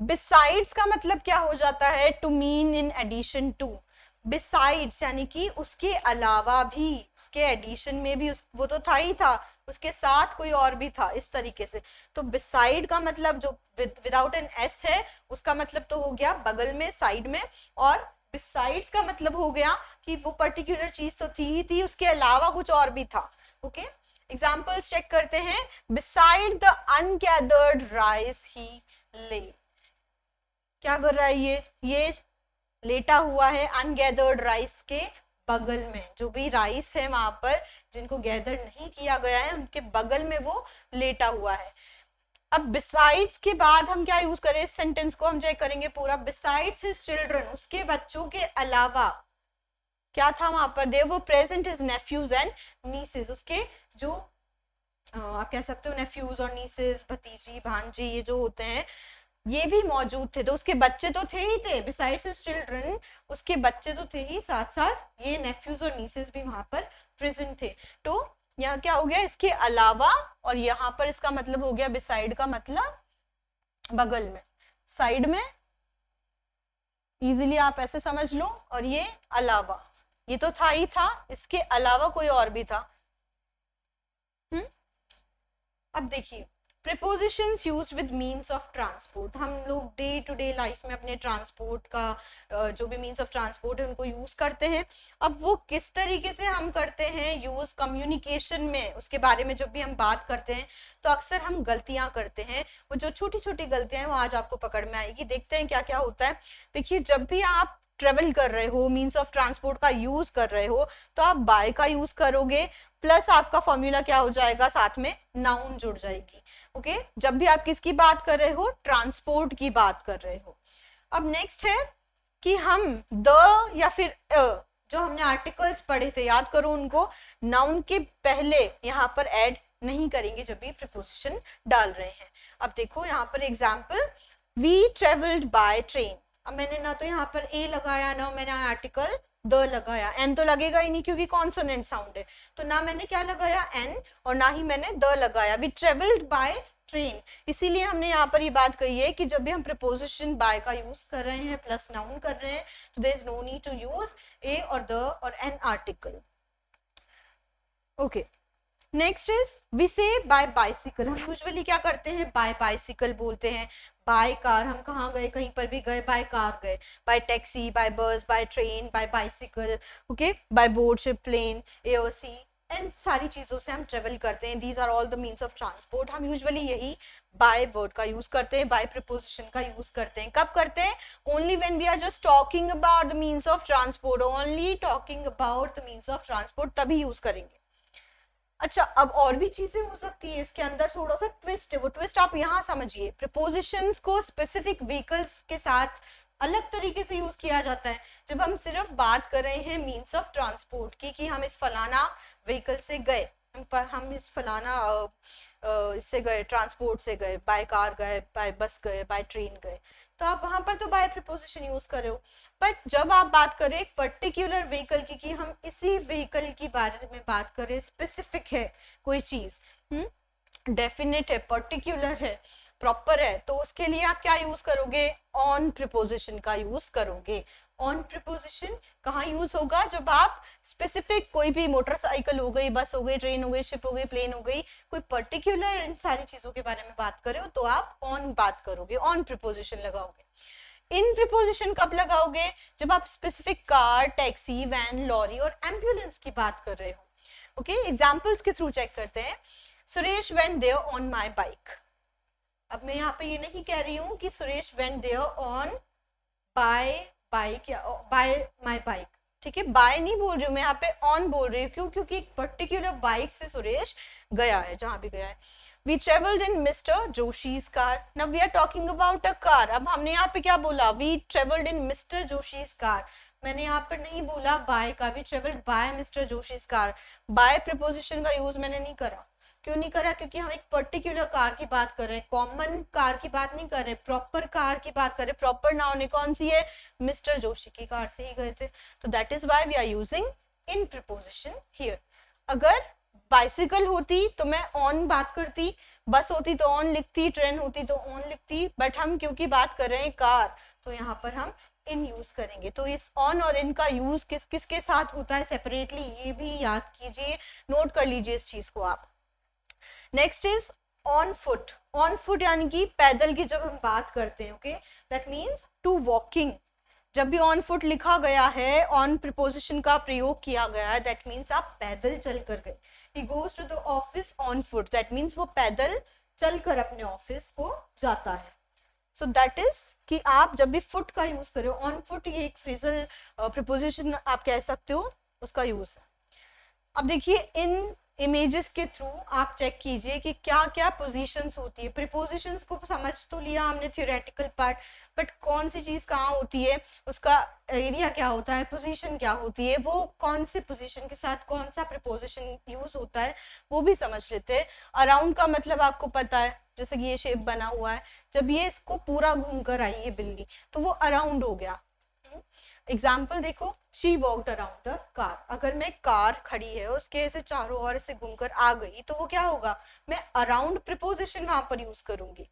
बिसाइड्स का मतलब क्या हो जाता है, to mean in addition to. Besides यानी कि उसके अलावा भी, उसके एडिशन में भी वो तो था ही था, उसके साथ कोई और भी था, इस तरीके से। तो बिसाइड का मतलब जो विदाउट एन एस है उसका मतलब तो हो गया बगल में, साइड में, और बिसाइड्स का मतलब हो गया कि वो पर्टिकुलर चीज तो थी ही थी, उसके अलावा कुछ और भी था, ओके। एग्जाम्पल्स चेक करते हैं। बिसाइड द अनगैदर्ड राइस ही ले, क्या कर रहा है ये लेटा हुआ है अनगैदर्ड राइस के बगल में। जो भी राइस है वहां पर जिनको गैदर नहीं किया गया है उनके बगल में वो लेटा हुआ है। अब बिसाइड्स के बाद हम क्या यूज करें, इस सेंटेंस को हम चेक करेंगे पूरा। बिसाइड्स हिज चिल्ड्रन, उसके बच्चों के अलावा क्या था वहां पर, there were present his nephews and nieces, उसके जो आप कह सकते हो नेफ्यूज और नीसेस, भतीजी भांजी, ये जो होते हैं ये भी मौजूद थे। तो उसके बच्चे तो थे ही थे, बिसाइड्स हिज चिल्ड्रन, उसके बच्चे तो थे ही, साथ साथ ये नेफ्यूज और नीसेस भी वहां पर प्रेजेंट थे। तो यहाँ क्या हो गया, इसके अलावा, और यहाँ पर इसका मतलब हो गया बिसाइड का मतलब बगल में, साइड में, इजीली आप ऐसे समझ लो, और ये अलावा, ये तो था ही था, इसके अलावा कोई और भी था। अब देखिए prepositions used with means of transport. हम लोग डे टू डे लाइफ में अपने ट्रांसपोर्ट का जो भी मीन्स ऑफ ट्रांसपोर्ट है उनको यूज करते हैं। अब वो किस तरीके से हम करते हैं यूज कम्युनिकेशन में, उसके बारे में जब भी हम बात करते हैं तो अक्सर हम गलतियां करते हैं। वो जो छोटी छोटी गलतियां हैं वो आज आपको पकड़ में आएगी। देखते हैं क्या क्या होता है। देखिए जब भी आप ट्रेवल कर रहे हो, मीन्स ऑफ ट्रांसपोर्ट का यूज कर रहे हो, तो आप बाय का यूज करोगे, प्लस आपका फॉर्मूला क्या हो जाएगा, साथ में नाउन जुड़ जाएगी, ओके। जब भी आप किसकी बात कर रहे हो, ट्रांसपोर्ट की बात कर रहे हो। अब नेक्स्ट है कि हम द या फिर जो हमने आर्टिकल्स पढ़े थे, याद करो उनको, नाउन के पहले यहाँ पर ऐड नहीं करेंगे जब भी प्रीपोजिशन डाल रहे हैं। अब देखो यहाँ पर example, we travelled by train. अब मैंने ना तो यहाँ पर ए लगाया, ना मैंने आर्टिकल द लगाया, एन तो लगेगा ही नहीं क्योंकि कॉन्सोनेंट साउंड है, तो ना मैंने क्या लगाया एन और ना ही मैंने द लगाया। We travelled by train. इसीलिए हमने यहाँ पर ये बात कही है कि जब भी हम प्रीपोजिशन बाय का यूज कर रहे हैं प्लस नाउन कर रहे हैं तो there is no need to use a और द और an article. Okay, next is we say by bicycle. हम यूजुअली क्या करते हैं, बाय बाइसिकल बोलते हैं। बाय कार, हम कहाँ गए, कहीं पर भी गए बाय कार गए, by taxi, by bus, by train, by bicycle, okay, by boat, ship, plane, air, sea, इन सारी चीजों से हम ट्रेवल करते हैं। These are all the means of transport. हम यूजुअली यही बाय वर्ड का यूज करते हैं, बाय प्रीपोजिशन का यूज करते हैं। कब करते हैं, only when we are just talking about the means of transport, only talking about the means of transport, तभी यूज करेंगे। अच्छा, अब और भी चीजें हो सकती है, इसके अंदर थोड़ा सा ट्विस्ट है, वो ट्विस्ट आप यहाँ समझिए। प्रीपोजिशंस को स्पेसिफिक व्हीकल्स के साथ अलग तरीके से यूज किया जाता है। जब हम सिर्फ बात कर रहे हैं मीन्स ऑफ ट्रांसपोर्ट की कि हम इस फलाना व्हीकल से गए, हम इस फलाना इससे गए, ट्रांसपोर्ट से गए, बाय कार गए, बाय बस गए, बाय ट्रेन गए, तो आप वहां पर तो बाय प्रीपोजिशन यूज कर रहे हो। बट जब आप बात करें एक पर्टिकुलर व्हीकल की कि हम इसी व्हीकल की बारे में बात करें, स्पेसिफिक है कोई चीज, डेफिनेट है, पर्टिकुलर है, प्रॉपर है, तो उसके लिए आप क्या यूज करोगे, ऑन प्रीपोजिशन का यूज करोगे। ऑन प्रीपोजिशन कहाँ यूज होगा, जब आप स्पेसिफिक कोई भी मोटरसाइकिल हो गई, बस हो गई, ट्रेन हो गई, शिप हो गई, प्लेन हो गई, कोई पर्टिकुलर इन सारी चीजों के बारे में बात करे हो तो आप ऑन बात करोगे, ऑन प्रीपोजिशन लगाओगे। इन प्रीपोजिशन कब लगाओगे, जब आप specific car, taxi, van, lorry और एम्बुलेंस की बात कर रहे हो। ओके, एग्जांपल्स के थ्रू चेक करते हैं। Suresh went there on my bike. अब मैं यहाँ पे ये नहीं कह रही हूँ कि Suresh went there on by bike या बाय माय बाइक, ठीक है, बाय नहीं बोल रही हूँ मैं यहाँ पे, ऑन बोल रही हूँ। क्यों, क्योंकि एक पर्टिकुलर बाइक से सुरेश गया है, जहां भी गया है। We traveled in Mr. Joshi's car. Now we are talking about a car. अब हमने यहाँ पे क्या बोला, we traveled in Mr. Joshi's car. मैंने यहाँ पर नहीं बोला by का, we traveled by Mr. Joshi's car. By preposition का यूज मैंने नहीं करा। क्यों नहीं करा, क्योंकि हम एक पर्टिकुलर कार की बात कर रहे हैं, कॉमन कार की बात नहीं कर रहे, प्रॉपर कार की बात कर रहे। प्रॉपर नाउन है, कौन सी है, मिस्टर जोशी की कार से ही गए थे, तो that is why we are using in preposition here. अगर बाइसिकल होती तो मैं ऑन बात करती, बस होती तो ऑन लिखती, ट्रेन होती तो ऑन लिखती, बट हम क्योंकि बात कर रहे हैं कार, तो यहाँ पर हम इन यूज करेंगे। तो इस ऑन और इन का यूज किस किस के साथ होता है सेपरेटली, ये भी याद कीजिए, नोट कर लीजिए इस चीज को आप। Next is on foot. On foot यानी कि पैदल की जब हम बात करते हैं, okay, that means to walking. जब भी ऑन फुट लिखा गया है, ऑन प्रीपोजिशन का प्रयोग किया गया है, दैट मीन्स आप पैदल चल कर गए। He goes to the office on foot, that means वो पैदल चलकर अपने ऑफिस को जाता है। सो दैट इज कि आप जब भी फुट का यूज करो, ऑन फुट, ये एक फ्रेजल प्रीपोजिशन आप कह सकते हो, उसका यूज है। अब देखिए इन इमेजेस के थ्रू आप चेक कीजिए कि क्या क्या पोजीशंस होती है। प्रीपोजिशंस को समझ तो लिया हमने थियोरेटिकल पार्ट, बट कौन सी चीज कहाँ होती है, उसका एरिया क्या होता है, पोजीशन क्या होती है, वो कौन से पोजीशन के साथ कौन सा प्रीपोजिशन यूज होता है, वो भी समझ लेते हैं। अराउंड का मतलब आपको पता है, जैसे कि ये शेप बना हुआ है, जब ये इसको पूरा घूम कर आई है बिल्ली, तो वो अराउंड हो गया। एग्जाम्पल देखो, she walked around the car. अगर मैं कार खड़ी है और उसके ऐसे चारों ओर से घूमकर आ गई, तो वो क्या होगा, मैं अराउंड प्रीपोजिशन वहां पर यूज करूंगी।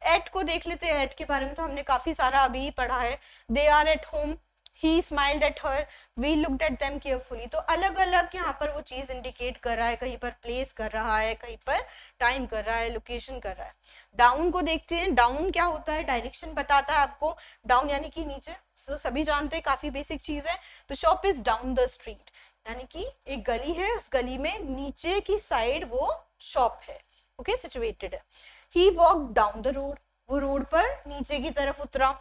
एट को देख लेते हैं, एट के बारे में तो हमने काफी सारा अभी पढ़ा है। They are at home, he smiled at her, we looked at them carefully। तो अलग अलग यहाँ पर वो चीज इंडिकेट कर रहा है, कहीं पर प्लेस कर रहा है, कहीं पर टाइम कर रहा है, लोकेशन कर रहा है। डाउन को देखते हैं, डाउन क्या होता है, डायरेक्शन बताता है आपको। डाउन यानी कि नीचे, तो सभी जानते हैं, काफी बेसिक चीज है। तो shop is down the street, यानी कि एक गली है, उस गली में नीचे की साइड वो शॉप है, ओके, सिचुएटेड है। ही वॉक डाउन द रोड, वो रोड पर नीचे की तरफ उतरा।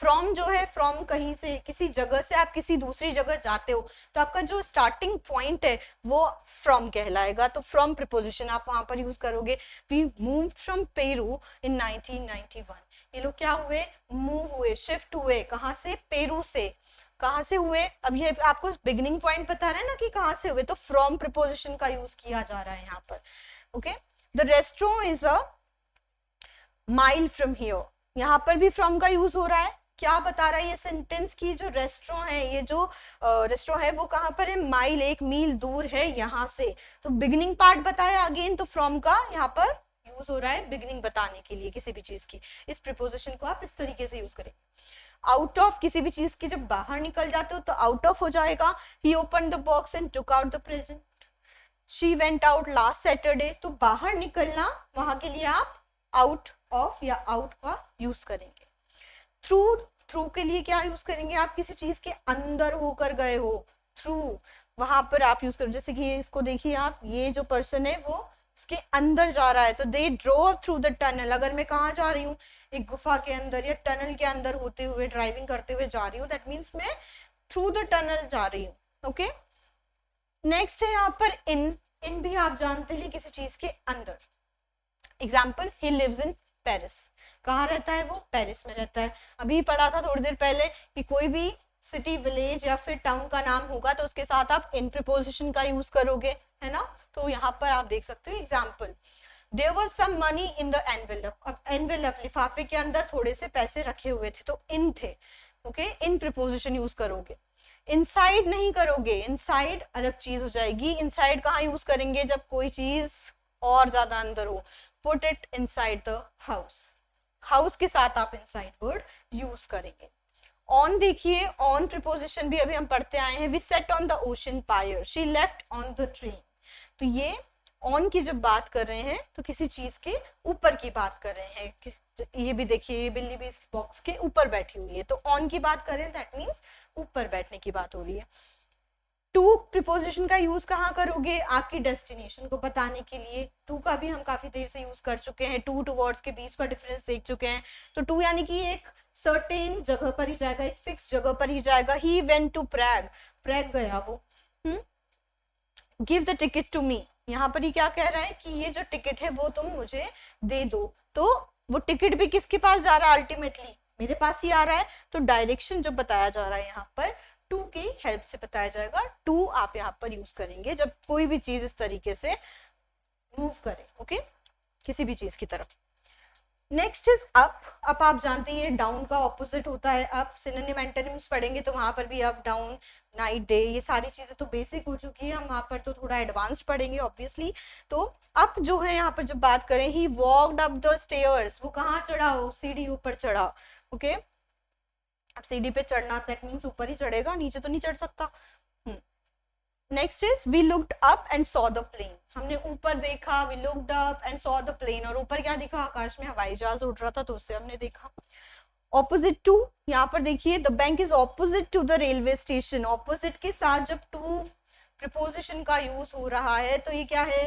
फ्रॉम जो है, फ्रॉम कहीं से, किसी जगह से आप किसी दूसरी जगह जाते हो, तो आपका जो स्टार्टिंग पॉइंट है वो फ्रॉम कहलाएगा, तो फ्रॉम प्रीपोजिशन आप वहां पर यूज करोगे। वी मूव्ड फ्रॉम पेरू इन 1991। ये लोग क्या हुए, मूव हुए, शिफ्ट हुए, कहाँ से, पेरू से। कहाँ से हुए, अब ये आपको बिगिनिंग पॉइंट बता रहे हैं ना कि कहाँ से हुए, तो फ्रॉम प्रीपोजिशन का यूज किया जा रहा है यहाँ पर, okay. The restaurant is a mile from here, यहाँ पर भी फ्रॉम का यूज हो रहा है। क्या बता रहा है ये सेंटेंस की, जो रेस्टोरेंट है, ये जो रेस्टोरेंट है वो कहाँ पर है, माइल, 1 मील दूर है यहाँ से। तो बिगिनिंग पार्ट बताया अगेन, तो फ्रॉम का यहाँ पर यूज हो रहा है बिगिनिंग बताने के लिए किसी भी चीज की। इस प्रीपोजिशन को आप इस तरीके से यूज करें। आउट ऑफ, किसी भी चीज के जब बाहर निकल जाते हो तो आउट ऑफ हो जाएगा। He open the box and took out the present. She went out last Saturday, तो बाहर निकलना, वहां के लिए आप आउट ऑफ या आउट का यूज करेंगे। थ्रू, थ्रू के लिए क्या यूज करेंगे आप, किसी चीज के अंदर होकर गए हो, थ्रू, वहां पर आप यूज करो। जैसे कि इसको देखिए आप, ये जो पर्सन है वो इसके अंदर जा रहा है, तो दे ड्रोव थ्रू द टनल। अगर मैं कहाँ जा रही हूँ, एक गुफा के अंदर या टनल के अंदर होते हुए ड्राइविंग करते हुए जा रही हूँ, दैट मीन्स मैं थ्रू द टनल जा रही हूँ। ओके, नेक्स्ट है यहाँ पर इन। इन भी आप जानते हैं किसी चीज के अंदर। Example, he lives in Paris. कहाँ रहता है वो, पेरिस में रहता है। अभी पढ़ा था थोड़ी देर पहले कि कोई भी सिटी, विलेज या फिर टाउन का नाम होगा तो उसके साथ आप इन प्रीपोजिशन का यूज करोगे, है ना। तो यहाँ पर आप देख सकते हो example, there was some money in the envelope. अब एनवेलप, लिफाफे के अंदर थोड़े से पैसे रखे हुए थे, तो इन थे। ओके, इन प्रीपोजिशन यूज करोगे। इनसाइड नहीं करोगे, इनसाइड अलग चीज हो जाएगी। इनसाइड कहाँ यूज करेंगे, जब कोई चीज और ज्यादा अंदर हो। Put it inside the house, house के साथ आप इनसाइड वर्ड यूज करेंगे। ऑन देखिए, ऑन प्रीपोजिशन भी अभी हम पढ़ते आए हैं। We sat on the ocean pier, she left on the train. तो ये ऑन की जब बात कर रहे हैं तो किसी चीज के ऊपर की बात कर रहे हैं। ये भी देखिए, ये बिल्ली भी इस बॉक्स के ऊपर बैठी हुई है, तो ऑन की बात करें दैट मीन्स ऊपर बैठने की बात हो रही है। टू प्रीपोजिशन का यूज कहाँ करोगे, आपकी डेस्टिनेशन को बताने के लिए। टू का भी हम काफी देर से यूज कर चुके हैं, टू वर्ड्स के बीच का डिफरेंस देख चुके हैं। तो टू यानी कि एक सर्टेन जगह पर ही जाएगा, एक फिक्स जगह पर ही जाएगा। He went to Prague, Prague गया वो। Give the ticket to me, यहाँ पर ही क्या कह रहा है कि ये जो टिकट है वो तुम मुझे दे दो। तो वो टिकट भी किसके पास जा रहा है, अल्टीमेटली मेरे पास ही आ रहा है। तो डायरेक्शन जो बताया जा रहा है यहाँ पर टू की हेल्प से बताया जाएगा। टू आप यहाँ पर यूज करेंगे जब कोई भी चीज इस तरीके से मूव करे, ओके, किसी भी चीज की तरफ। Next is up. अप आप जानते हैं डाउन का ऑपोजिट होता है अप। सिनोनिम एंटोनिम्स पढ़ेंगे तो वहां पर भी अप, डाउन, नाइट, डे, ये सारी चीजें तो बेसिक हो चुकी है। हम वहां पर तो थोड़ा एडवांस्ड पढ़ेंगे ऑब्वियसली। तो अप जो है यहाँ पर जब बात करें, ही वॉक्ड अप द स्टेयर्स, वो कहाँ चढ़ा, हो सीढ़ी ऊपर चढ़ा। ओके, अब सीढ़ी पे चढ़ना दैट मीन्स ऊपर ही चढ़ेगा, नीचे तो नहीं चढ़ सकता। Next is we looked up and saw the plane, हमने ऊपर देखा, we looked up and saw the plane, और ऊपर क्या दिखा, आकाश में हवाई जहाज उड़ रहा था तो उसे हमने देखा। ऑपोजिट टू, यहाँ पर देखिए the bank is opposite to the railway station. Opposite के साथ जब टू प्रीपोजिशन का यूज हो रहा है तो ये क्या है,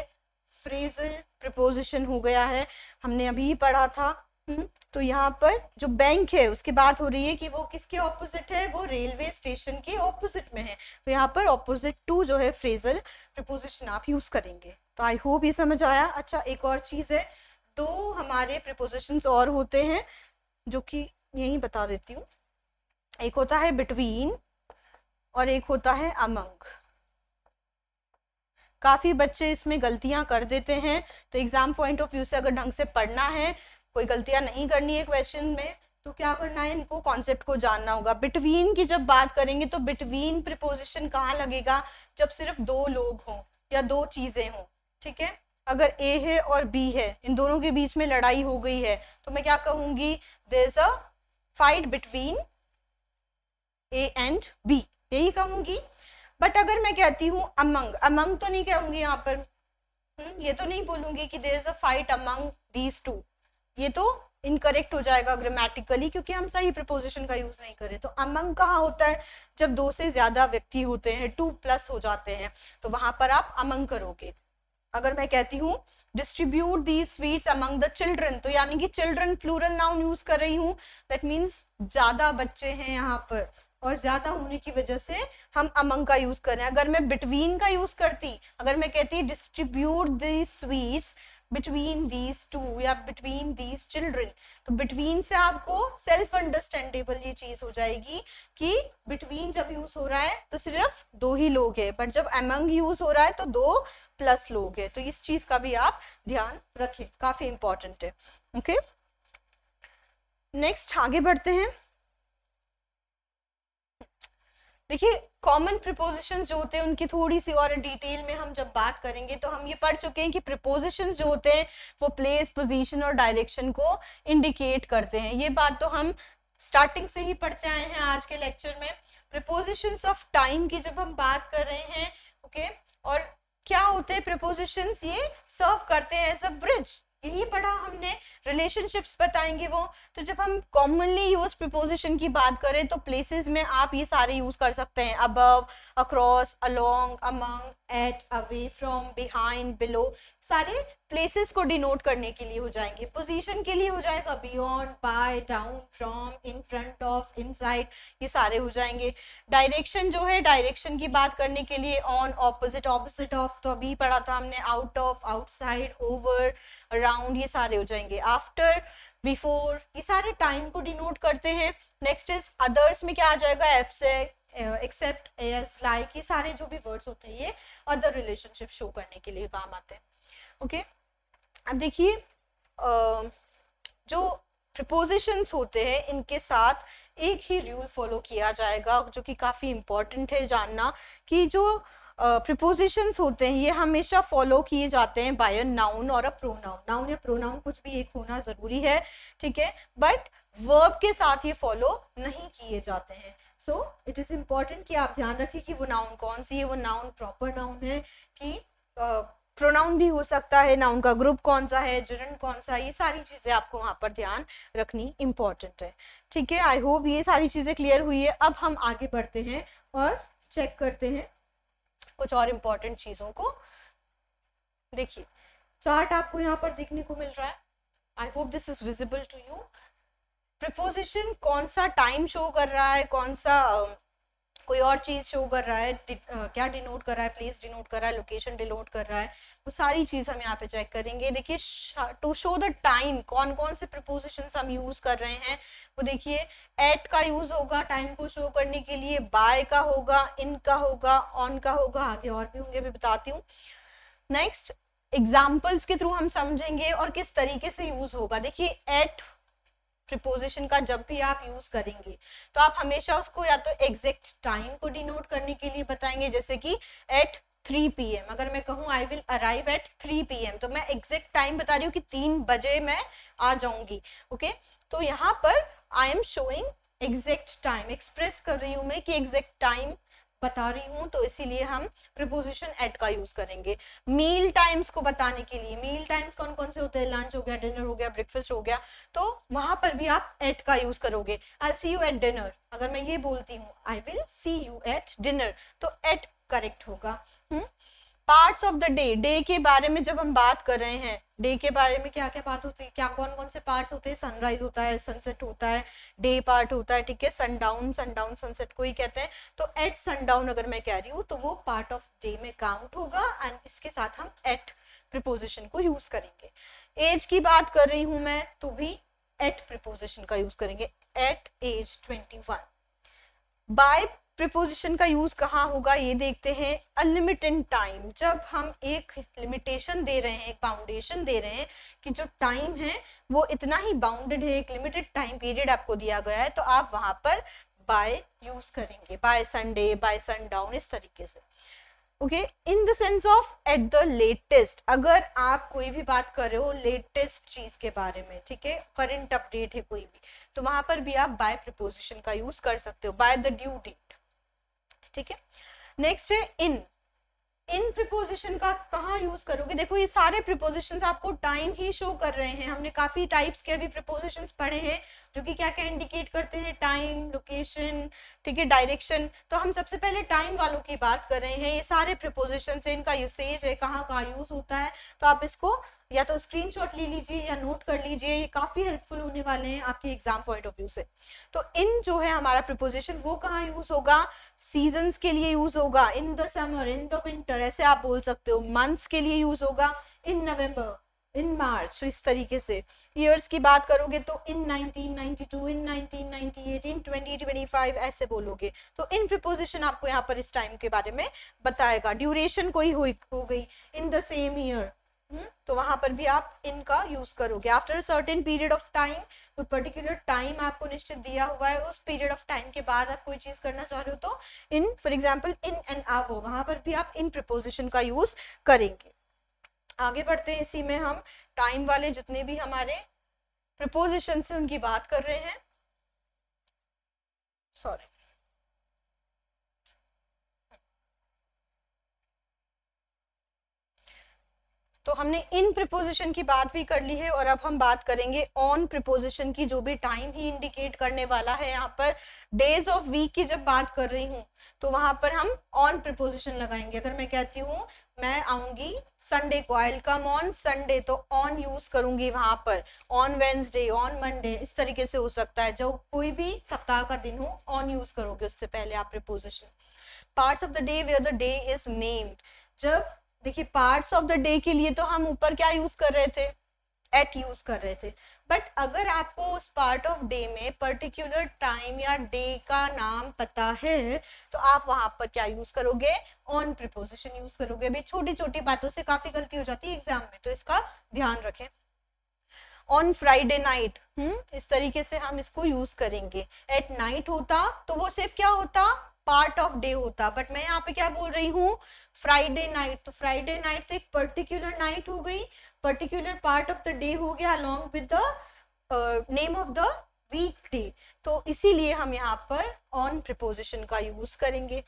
फ्रेजल प्रीपोजिशन हो गया है। हमने अभी पढ़ा था। तो यहाँ पर जो बैंक है उसकी बात हो रही है कि वो किसके ऑपोजिट है, वो रेलवे स्टेशन के ऑपोजिट में है। तो यहाँ पर ऑपोजिट टू जो है फ्रेजल प्रीपोजिशन आप यूज करेंगे। तो आई होप ये समझ आया। अच्छा, एक और चीज है, दो हमारे प्रीपोजिशंस और होते हैं जो कि यही बता देती हूँ। एक होता है बिटवीन और एक होता है अमंग। काफी बच्चे इसमें गलतियां कर देते हैं, तो एग्जाम पॉइंट ऑफ व्यू से अगर ढंग से पढ़ना है, कोई गलतियां नहीं करनी है क्वेश्चन में, तो क्या करना है, इनको कॉन्सेप्ट को जानना होगा। बिटवीन की जब बात करेंगे तो बिटवीन प्रीपोजिशन कहाँ लगेगा, जब सिर्फ दो लोग हों या दो चीजें हों। ठीक है, अगर ए है और बी है, इन दोनों के बीच में लड़ाई हो गई है, तो मैं क्या कहूंगी, there is a fight between A and B, यही कहूंगी। बट अगर मैं कहती हूँ अमंग, अमंग तो नहीं कहूंगी यहाँ पर, ये तो नहीं बोलूंगी कि there is a fight among these two, ये तो इनकरेक्ट हो जाएगा ग्रामेटिकली, क्योंकि हम सही प्रीपोजिशन का यूज नहीं करें। तो अमंग कहाँ होता है, जब दो से ज्यादा व्यक्ति होते हैं, 2+ हो जाते हैं, तो वहां पर आप अमंग करोगे। अगर मैं कहती हूँ distribute these sweets among the children, तो यानी कि चिल्ड्रन प्लूरल नाउन यूज कर रही हूँ, दैट मीन्स ज्यादा बच्चे हैं यहाँ पर, और ज्यादा होने की वजह से हम अमंग का यूज कर रहे हैं। अगर मैं बिटवीन का यूज करती, अगर मैं कहती distribute these sweets between these two या बिटवीन दीज चिल्ड्रन, तो बिटवीन से आपको सेल्फ अंडरस्टैंडेबल ये चीज हो जाएगी कि बिटवीन जब यूज हो रहा है तो सिर्फ दो ही लोग हैं, बट जब अमंग यूज हो रहा है तो 2+ लोग हैं। तो इस चीज का भी आप ध्यान रखें, काफी इंपॉर्टेंट है। ओके, नेक्स्ट आगे बढ़ते हैं। देखिए कॉमन प्रिपोजिशंस जो होते हैं उनकी थोड़ी सी और डिटेल में हम जब बात करेंगे तो हम ये पढ़ चुके हैं कि प्रिपोजिशंस जो होते हैं वो प्लेस, पोजीशन और डायरेक्शन को इंडिकेट करते हैं। ये बात तो हम स्टार्टिंग से ही पढ़ते आए हैं आज के लेक्चर में। प्रिपोजिशंस ऑफ टाइम की जब हम बात कर रहे हैं, ओके, और क्या होते हैं प्रिपोजिशंस, ये सर्व करते हैं एज अ ब्रिज, यही पढ़ा हमने, रिलेशनशिप्स बताएंगे वो। तो जब हम कॉमनली यूज प्रिपोजिशन की बात करें तो प्लेसेस में आप ये सारे यूज कर सकते हैं, above, across, along, among, at, away from, behind, below, सारे प्लेसेस को डिनोट करने के लिए हो जाएंगे। पोजीशन के लिए हो जाएगा beyond, by, down, from, in, front of, inside, ये सारे हो जाएंगे। डायरेक्शन जो है, डायरेक्शन की बात करने के लिए ऑन, ऑपोजिट, ऑपोजिट ऑफ, तो अभी पढ़ा था हमने, out of, outside, over, around, ये सारे हो जाएंगे। आफ्टर, बिफोर, ये सारे टाइम को डिनोट करते हैं। नेक्स्ट इज अदर्स में क्या आ जाएगा, एक्सेप्ट, एज, लाइक, ये सारे जो भी वर्ड्स होते हैं ये अदर रिलेशनशिप शो करने के लिए काम आते हैं। ओके, अब देखिए जो प्रिपोजिशंस होते हैं इनके साथ एक ही रूल फॉलो किया जाएगा जो कि काफी इंपॉर्टेंट है जानना, कि जो प्रिपोजिशंस होते हैं ये हमेशा फॉलो किए जाते हैं बाय अ नाउन और अ प्रोनाउन। नाउन या प्रोनाउन कुछ भी एक होना जरूरी है, ठीक है, बट वर्ब के साथ ये फॉलो नहीं किए जाते हैं। सो इट इज इम्पॉर्टेंट कि आप ध्यान रखें कि वो नाउन कौन सी है, वो नाउन प्रॉपर नाउन है कि प्रोनाउन भी हो सकता है, नाउन का ग्रुप कौन सा है, जुरन कौन सा है, ये सारी चीजें आपको वहां पर ध्यान रखनी इंपॉर्टेंट है, ठीक है। आई होप ये सारी चीजें क्लियर हुई है। अब हम आगे बढ़ते हैं और चेक करते हैं कुछ और इंपॉर्टेंट चीजों को। देखिए चार्ट आपको यहाँ पर देखने को मिल रहा है, I hope this is visible to you. Preposition कौन सा टाइम शो कर रहा है, कौन सा कोई और चीज शो कर रहा है, क्या डिनोट कर रहा है, प्लेस डिनोट कर रहा है, लोकेशन डिनोट कर रहा है, वो सारी चीज हम यहाँ पे चेक करेंगे। देखिए टू शो द टाइम कौन कौन से प्रिपोजिशंस हम यूज कर रहे हैं, वो देखिए एट का यूज होगा टाइम को शो करने के लिए, बाय का होगा, इन का होगा, ऑन का होगा, आगे और भी होंगे, मैं बताती हूँ। नेक्स्ट एग्जाम्पल्स के थ्रू हम समझेंगे और किस तरीके से यूज होगा। देखिए एट प्रिपोजिशन का जब भी आप यूज करेंगे तो आप हमेशा उसको या तो एग्जैक्ट टाइम को डिनोट करने के लिए बताएंगे, जैसे कि एट 3 PM, अगर मैं कहूँ I will arrive at 3 PM तो मैं एग्जैक्ट टाइम बता रही हूँ कि 3 बजे मैं आ जाऊंगी, ओके। तो यहाँ पर I am showing exact time, express कर रही हूँ मैं कि एग्जैक्ट टाइम बता रही हूँ, तो इसीलिए हम प्रिपोजिशन एट का यूज करेंगे। मील टाइम्स को बताने के लिए, मील टाइम्स कौन कौन से होते हैं, लंच हो गया, डिनर हो गया, ब्रेकफास्ट हो गया, तो वहां पर भी आप एट का यूज करोगे। आई सी यू एट डिनर, अगर मैं ये बोलती हूँ I will see you at dinner, तो एट करेक्ट होगा। Parts of the day, day के बारे में जब हम बात कर रहे हैं, डे के बारे में क्या क्या बात होती है, क्या कौन कौन से पार्ट्स होते हैं, सनराइज होता है, सनसेट होता है, डे पार्ट होता है, ठीक है, सनडाउन, सनडाउन सनसेट को ही कहते हैं। तो एट सनडाउन अगर मैं कह रही हूँ तो वो पार्ट ऑफ डे में काउंट होगा एंड इसके साथ हम एट प्रिपोजिशन को यूज करेंगे। एज की बात कर रही हूँ मैं तो भी एट प्रिपोजिशन का यूज करेंगे, एट एज 21। बाय प्रिपोजिशन का यूज कहाँ होगा ये देखते हैं। अनलिमिटेड टाइम, जब हम एक लिमिटेशन दे रहे हैं, एक बाउंडेशन दे रहे हैं कि जो टाइम है वो इतना ही बाउंडेड है, एक लिमिटेड टाइम पीरियड आपको दिया गया है, तो आप वहां पर बाय यूज करेंगे, बाय संडे, बाय सनडाउन, इस तरीके से, okay. In the sense of at the latest, अगर आप कोई भी बात कर रहे हो लेटेस्ट चीज के बारे में, ठीक है, करंट अपडेट है कोई भी, तो वहां पर भी आप बाय प्रिपोजिशन का यूज कर सकते हो, बाय द ड्यू डेट, ठीक है। नेक्स्ट है इन, इन प्रिपोजिशन का कहाँ यूज करोगे। देखो ये सारे प्रिपोजिशंस आपको टाइम ही शो कर रहे हैं, हमने काफी टाइप्स के अभी प्रिपोजिशंस पढ़े हैं जो कि क्या क्या इंडिकेट करते हैं, टाइम, लोकेशन, ठीक है, डायरेक्शन। तो हम सबसे पहले टाइम वालों की बात कर रहे हैं। ये सारे प्रिपोजिशंस है, इनका यूसेज है, कहाँ कहाँ यूज होता है, तो आप इसको या तो स्क्रीनशॉट ले लीजिए या नोट कर लीजिए, ये काफी हेल्पफुल होने वाले हैं आपके एग्जाम पॉइंट ऑफ व्यू से। तो इन जो है हमारा प्रिपोजिशन वो कहाँ यूज होगा, सीजन्स के लिए यूज होगा, in the summer, in the winter, ऐसे आप बोल सकते हो। मंथ्स के लिए यूज होगा, इन नवंबर, इन मार्च, इस तरीके से। ईयर्स की बात करोगे तो इन 1992, इन 1998, इन 2025, ऐसे बोलोगे। तो इन प्रिपोजिशन आपको यहाँ पर इस टाइम के बारे में बताएगा। ड्यूरेशन कोई हो गई, इन द सेम ईयर, तो वहां पर भी आप इनका यूज करोगे। After certain period of time, कोई पर्टिकुलर टाइम आपको निश्चित दिया हुआ है, उस पीरियड ऑफ टाइम के बाद आप कोई चीज करना चाह रहे हो तो इन, फॉर एग्जाम्पल इन एंड आवो, वहां पर भी आप इन प्रिपोजिशन का यूज करेंगे। आगे बढ़ते हैं, इसी में हम टाइम वाले जितने भी हमारे प्रिपोजिशन से उनकी बात कर रहे हैं। सॉरी, तो हमने इन प्रिपोजिशन की बात भी कर ली है और अब हम बात करेंगे ऑन प्रिपोजिशन की, जो भी टाइम ही इंडिकेट करने वाला है। यहाँ पर डेज ऑफ वीक की जब बात कर रही हूँ तो वहां पर हम ऑन प्रिपोजिशन लगाएंगे। अगर मैं कहती हूँ मैं आऊंगी संडे को, I will come on Sunday, तो ऑन यूज करूंगी वहां पर, ऑन वेंसडे, ऑन मंडे, इस तरीके से हो सकता है। जो कोई भी सप्ताह का दिन हो ऑन यूज करोगे उससे पहले आप preposition. Parts of the day where the day is named, जब देखिए पार्ट्स ऑफ द डे के लिए तो हम ऊपर क्या यूज कर रहे थे, एट यूज कर रहे थे, बट अगर आपको उस पार्ट ऑफ डे में पर्टिकुलर टाइम या डे का नाम पता है तो आप वहां पर क्या यूज करोगे, ऑन प्रिपोजिशन यूज करोगे। अभी छोटी छोटी बातों से काफी गलती हो जाती है एग्जाम में, तो इसका ध्यान रखें। ऑन फ्राइडे नाइट, इस तरीके से हम इसको यूज करेंगे। एट नाइट होता तो वो सिर्फ क्या होता, पार्ट ऑफ डे होता, बट मैं यहाँ पे क्या बोल रही हूँ, फ्राइडे नाइट, तो फ्राइडे नाइट तो एक पर्टिकुलर नाइट हो गई, particular part of the day हो गया along with the name of the week day, तो इसीलिए हम यहाँ पर ऑन प्रिपोजिशन का यूज करेंगे।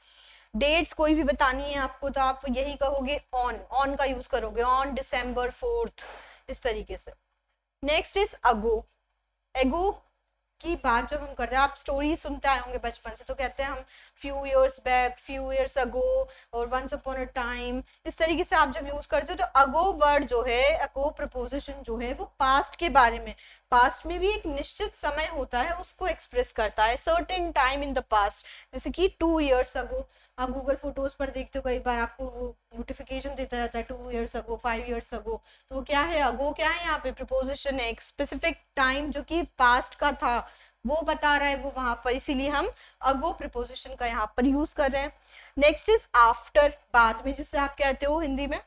डेट्स कोई भी बतानी है आपको तो आप यही कहोगे ऑन, ऑन का यूज करोगे, ऑन डिसम्बर 4th, इस तरीके से। नेक्स्ट इज अगो। एगो की बात जब हम करते हैं, आप स्टोरी सुनते आए होंगे बचपन से, तो कहते हैं हम few years back, few years ago, और वंस अपॉन अ टाइम, इस तरीके से आप जब यूज करते हो तो अगो वर्ड जो है, अगो प्रपोजिशन जो है वो पास्ट के बारे में, पास्ट में भी एक निश्चित समय होता है उसको एक्सप्रेस करता है, certain time in the past, जैसे कि 2 इयर्स अगो। आप गूगल फोटोज पर देखते हो कई बार आपको वो नोटिफिकेशन देता जाता है 2 इयर्स अगो, 5 इयर्स अगो, तो वो क्या है, अगो क्या है, यहाँ पे प्रिपोजिशन है, एक स्पेसिफिक टाइम जो कि पास्ट का था वो बता रहा है वो वहां पर, इसीलिए हम अगो प्रिपोजिशन का यहाँ पर यूज कर रहे हैं। नेक्स्ट इज आफ्टर, बाद में, जिसे आप कहते हो हिंदी में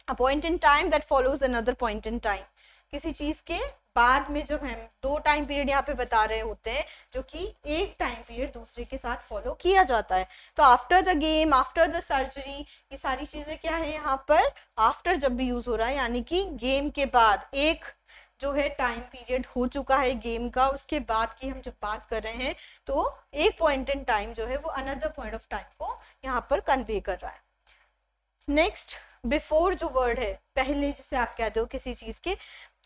a point in time that follows another point in time, किसी चीज के बाद में जब हम 2 टाइम पीरियड यहाँ पे बता रहे होते हैं जो कि एक टाइम पीरियड दूसरे के साथ फॉलो किया जाता है, तो after the game, after the surgery, ये सारी चीजें क्या है यहाँ पर, आफ्टर जब भी यूज हो रहा है, यानी कि गेम के बाद एक जो है टाइम पीरियड हो चुका है गेम का, उसके बाद की हम जब बात कर रहे हैं तो एक पॉइंट इन टाइम जो है वो अनदर पॉइंट ऑफ टाइम को यहाँ पर कन्वे कर रहा है। नेक्स्ट बिफोर जो वर्ड है, पहले जिसे आप कहते हो किसी चीज के,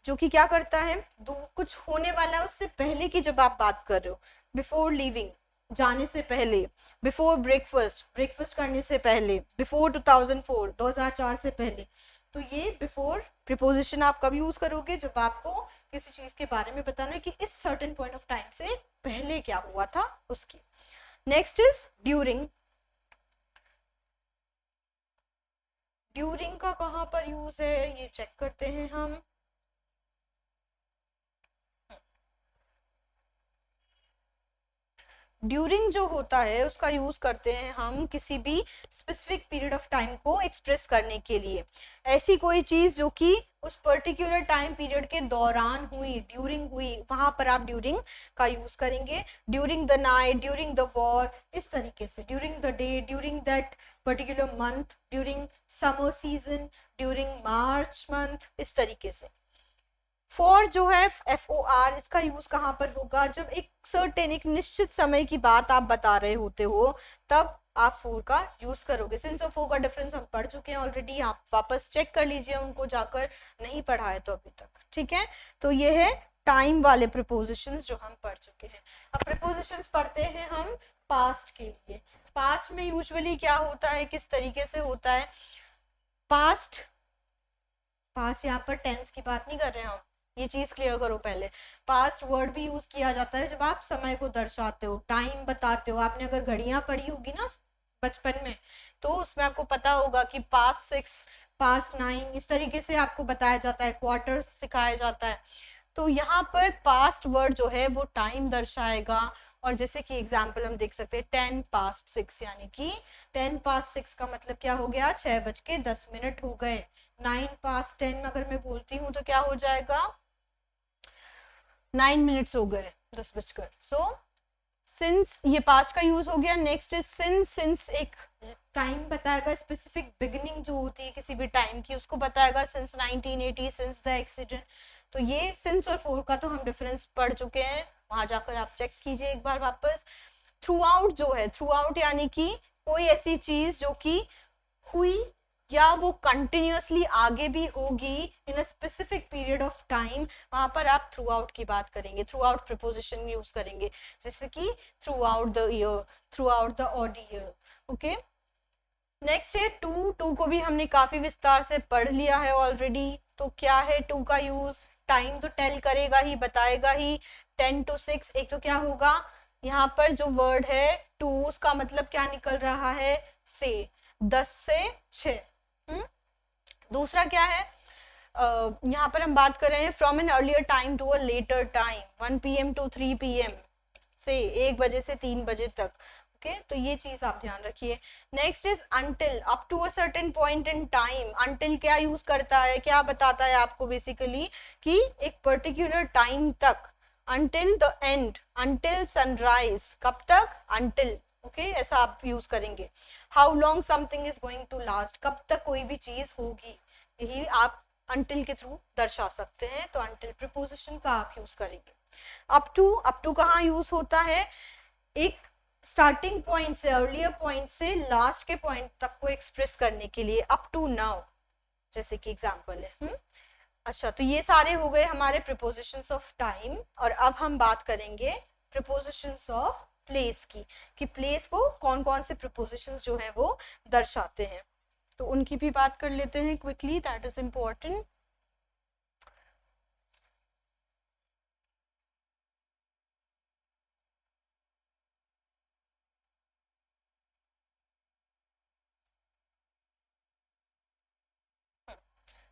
जो कि क्या करता है, कुछ होने वाला है उससे पहले की जब आप बात कर रहे हो, बिफोर लिविंग, जाने से पहले, बिफोर ब्रेकफास्ट, ब्रेकफास्ट करने से पहले, बिफोर 2004, 2004 से पहले, तो ये बिफोर प्रिपोजिशन आप कब यूज करोगे, जब आपको किसी चीज के बारे में बताना है कि इस सर्टेन पॉइंट ऑफ टाइम से पहले क्या हुआ था उसकी। Next is during. ड्यूरिंग का कहाँ पर यूज है ये चेक करते हैं हम। ड्यूरिंग जो होता है उसका यूज करते हैं हम किसी भी स्पेसिफिक पीरियड ऑफ टाइम को एक्सप्रेस करने के लिए, ऐसी कोई चीज जो कि उस पर्टिकुलर टाइम पीरियड के दौरान हुई, ड्यूरिंग हुई, वहां पर आप ड्यूरिंग का यूज करेंगे। During the night, during the war, इस तरीके से, during the day, during that particular month, during summer season, during March month, इस तरीके से। फॉर जो है FOR, इसका यूज कहाँ पर होगा, जब एक सर्टेन, एक निश्चित समय की बात आप बता रहे होते हो तब आप फॉर का यूज करोगे। सिंस और फॉर का डिफरेंस हम पढ़ चुके हैं ऑलरेडी, आप वापस चेक कर लीजिए उनको जाकर, नहीं पढ़ा है तो अभी तक, ठीक है। तो ये है टाइम वाले प्रिपोजिशंस जो हम पढ़ चुके हैं। अब प्रिपोजिशंस पढ़ते हैं हम पास्ट के लिए। पास्ट में यूजुअली क्या होता है, किस तरीके से होता है पास्ट, पास्ट यहाँ पर टेंस की बात नहीं कर रहे हैं हम, ये चीज क्लियर करो पहले। पास्ट वर्ड भी यूज किया जाता है जब आप समय को दर्शाते हो, टाइम बताते हो। आपने अगर घड़ियां पढ़ी होगी ना बचपन में तो उसमें आपको पता होगा कि पास्ट 6, पास्ट 9, इस तरीके से आपको बताया जाता है, क्वार्टर सिखाया जाता है। तो यहाँ पर पास्ट वर्ड जो है वो टाइम दर्शाएगा। और जैसे कि एग्जाम्पल हम देख सकते हैं 10 past 6, यानी कि 10 past 6 का मतलब क्या हो गया, 6:10 हो गए। 9 past 10 अगर मैं बोलती हूँ तो क्या हो जाएगा, 9 minutes हो गए, 10 बजकर। सो सिंस ये पास्ट का यूज हो गया। Next is since. सिंस एक टाइम बताएगा, स्पेसिफिक बिगिनिंग जो होती है किसी भी टाइम की उसको बताएगा। Since 1980, since the accident. तो ये सिंस और फोर का तो हम डिफरेंस पढ़ चुके हैं, वहां जाकर आप चेक कीजिए एक बार वापस। थ्रू आउट जो है, थ्रू आउट यानी कि कोई ऐसी चीज जो कि हुई या वो कंटिन्यूअसली आगे भी होगी in a specific period of time, वहां पर आप थ्रू आउट की बात करेंगे, थ्रू आउट प्रिपोजिशन यूज करेंगे, जैसे कि through out the year, through out the odd year. Okay, next है टू। टू को भी हमने काफी विस्तार से पढ़ लिया है ऑलरेडी। तो क्या है टू का यूज, टाइम तो टेल करेगा ही, बताएगा ही। 10 to 6, एक तो क्या होगा, यहाँ पर जो वर्ड है टू उसका मतलब क्या निकल रहा है, से, 10 से 6। दूसरा क्या है, यहाँ पर हम बात कर रहे हैं from an earlier time to a later time, 1 PM to 3 PM, से 1 बजे से 3 बजे तक। ओके, तो ये चीज आप ध्यान रखिए। Next is until, up to a certain point in time. Until क्या यूज करता है, क्या बताता है आपको बेसिकली, कि एक पर्टिकुलर टाइम तक, until the end, until sunrise, कब तक, अंटिल। ओके, ऐसा आप यूज करेंगे। How long something is going to last, कब तक कोई भी चीज होगी, यही आप अंटिल के थ्रू दर्शा सकते हैं। तो अंटिल प्रीपोजिशन का आप यूज करेंगे। अप टू कहाँ यूज होता है, एक स्टार्टिंग पॉइंट से, अर्लियर पॉइंट से लास्ट के पॉइंट तक को एक्सप्रेस करने के लिए, अप टू नाउ जैसे कि एग्जांपल है। अच्छा, तो ये सारे हो गए हमारे प्रीपोजिशंस ऑफ टाइम। और अब हम बात करेंगे प्रीपोजिशंस ऑफ प्लेस की, कि प्लेस को कौन कौन से प्रीपोजिशंस जो है वो दर्शाते हैं। तो उनकी भी बात कर लेते हैं क्विकली, दैट इज इम्पोर्टेंट।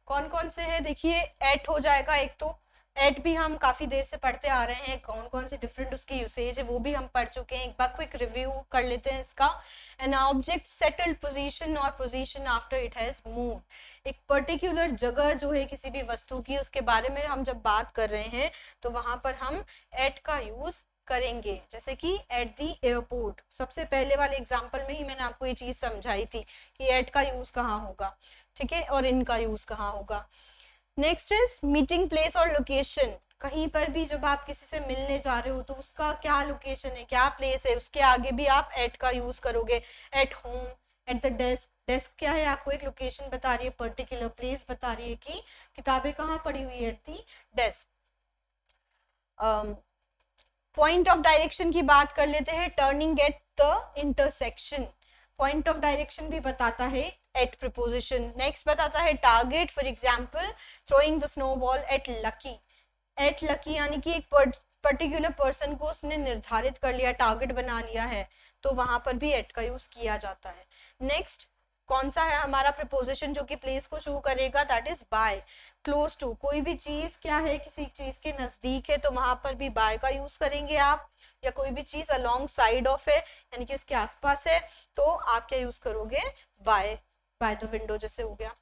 कौन कौन से है, देखिए एट हो जाएगा एक तो। एट भी हम काफी देर से पढ़ते आ रहे हैं, कौन कौन से डिफरेंट उसके यूसेज है वो भी हम पढ़ चुके हैं। एक बार क्विक रिव्यू कर लेते हैं इसका। एन ऑब्जेक्ट सेटल्ड पोजीशन और position after it has move, एक पर्टिकुलर जगह जो है किसी भी वस्तु की, उसके बारे में हम जब बात कर रहे हैं तो वहां पर हम एट का यूज करेंगे। जैसे कि एट द एयरपोर्ट, सबसे पहले वाले एग्जाम्पल में ही मैंने आपको ये चीज समझाई थी कि एट का यूज कहाँ होगा, ठीक है, और इनका यूज कहाँ होगा। नेक्स्ट इज मीटिंग प्लेस और लोकेशन, कहीं पर भी जब आप किसी से मिलने जा रहे हो तो उसका क्या लोकेशन है, क्या प्लेस है, उसके आगे भी आप एट का यूज करोगे। At home, at the desk. Desk क्या है, आपको एक लोकेशन बता रही है, पर्टिकुलर प्लेस बता रही है कि किताबें कहाँ पड़ी हुई है, at the desk. Point of direction की बात कर लेते हैं, turning at the intersection, point of direction भी बताता है एट प्रीपोजिशन। नेक्स्ट बताता है target, for example throwing the snowball at Lucky. At Lucky यानी कि एक पर्टिकुलर पर्सन को उसने निर्धारित कर लिया, टारगेट बना लिया है, तो वहां पर भी एट का यूज किया जाता है। नेक्स्ट कौन सा है हमारा प्रीपोजिशन जो कि प्लेस को शो करेगा, that is by. Close to, कोई भी चीज क्या है, किसी चीज के नजदीक है तो वहां पर भी बाय का यूज करेंगे आप। या कोई भी चीज अलोंग साइड ऑफ है यानी कि उसके आसपास है तो आप क्या यूज करोगे, बाय, बाय द विंडो जैसे हो गया।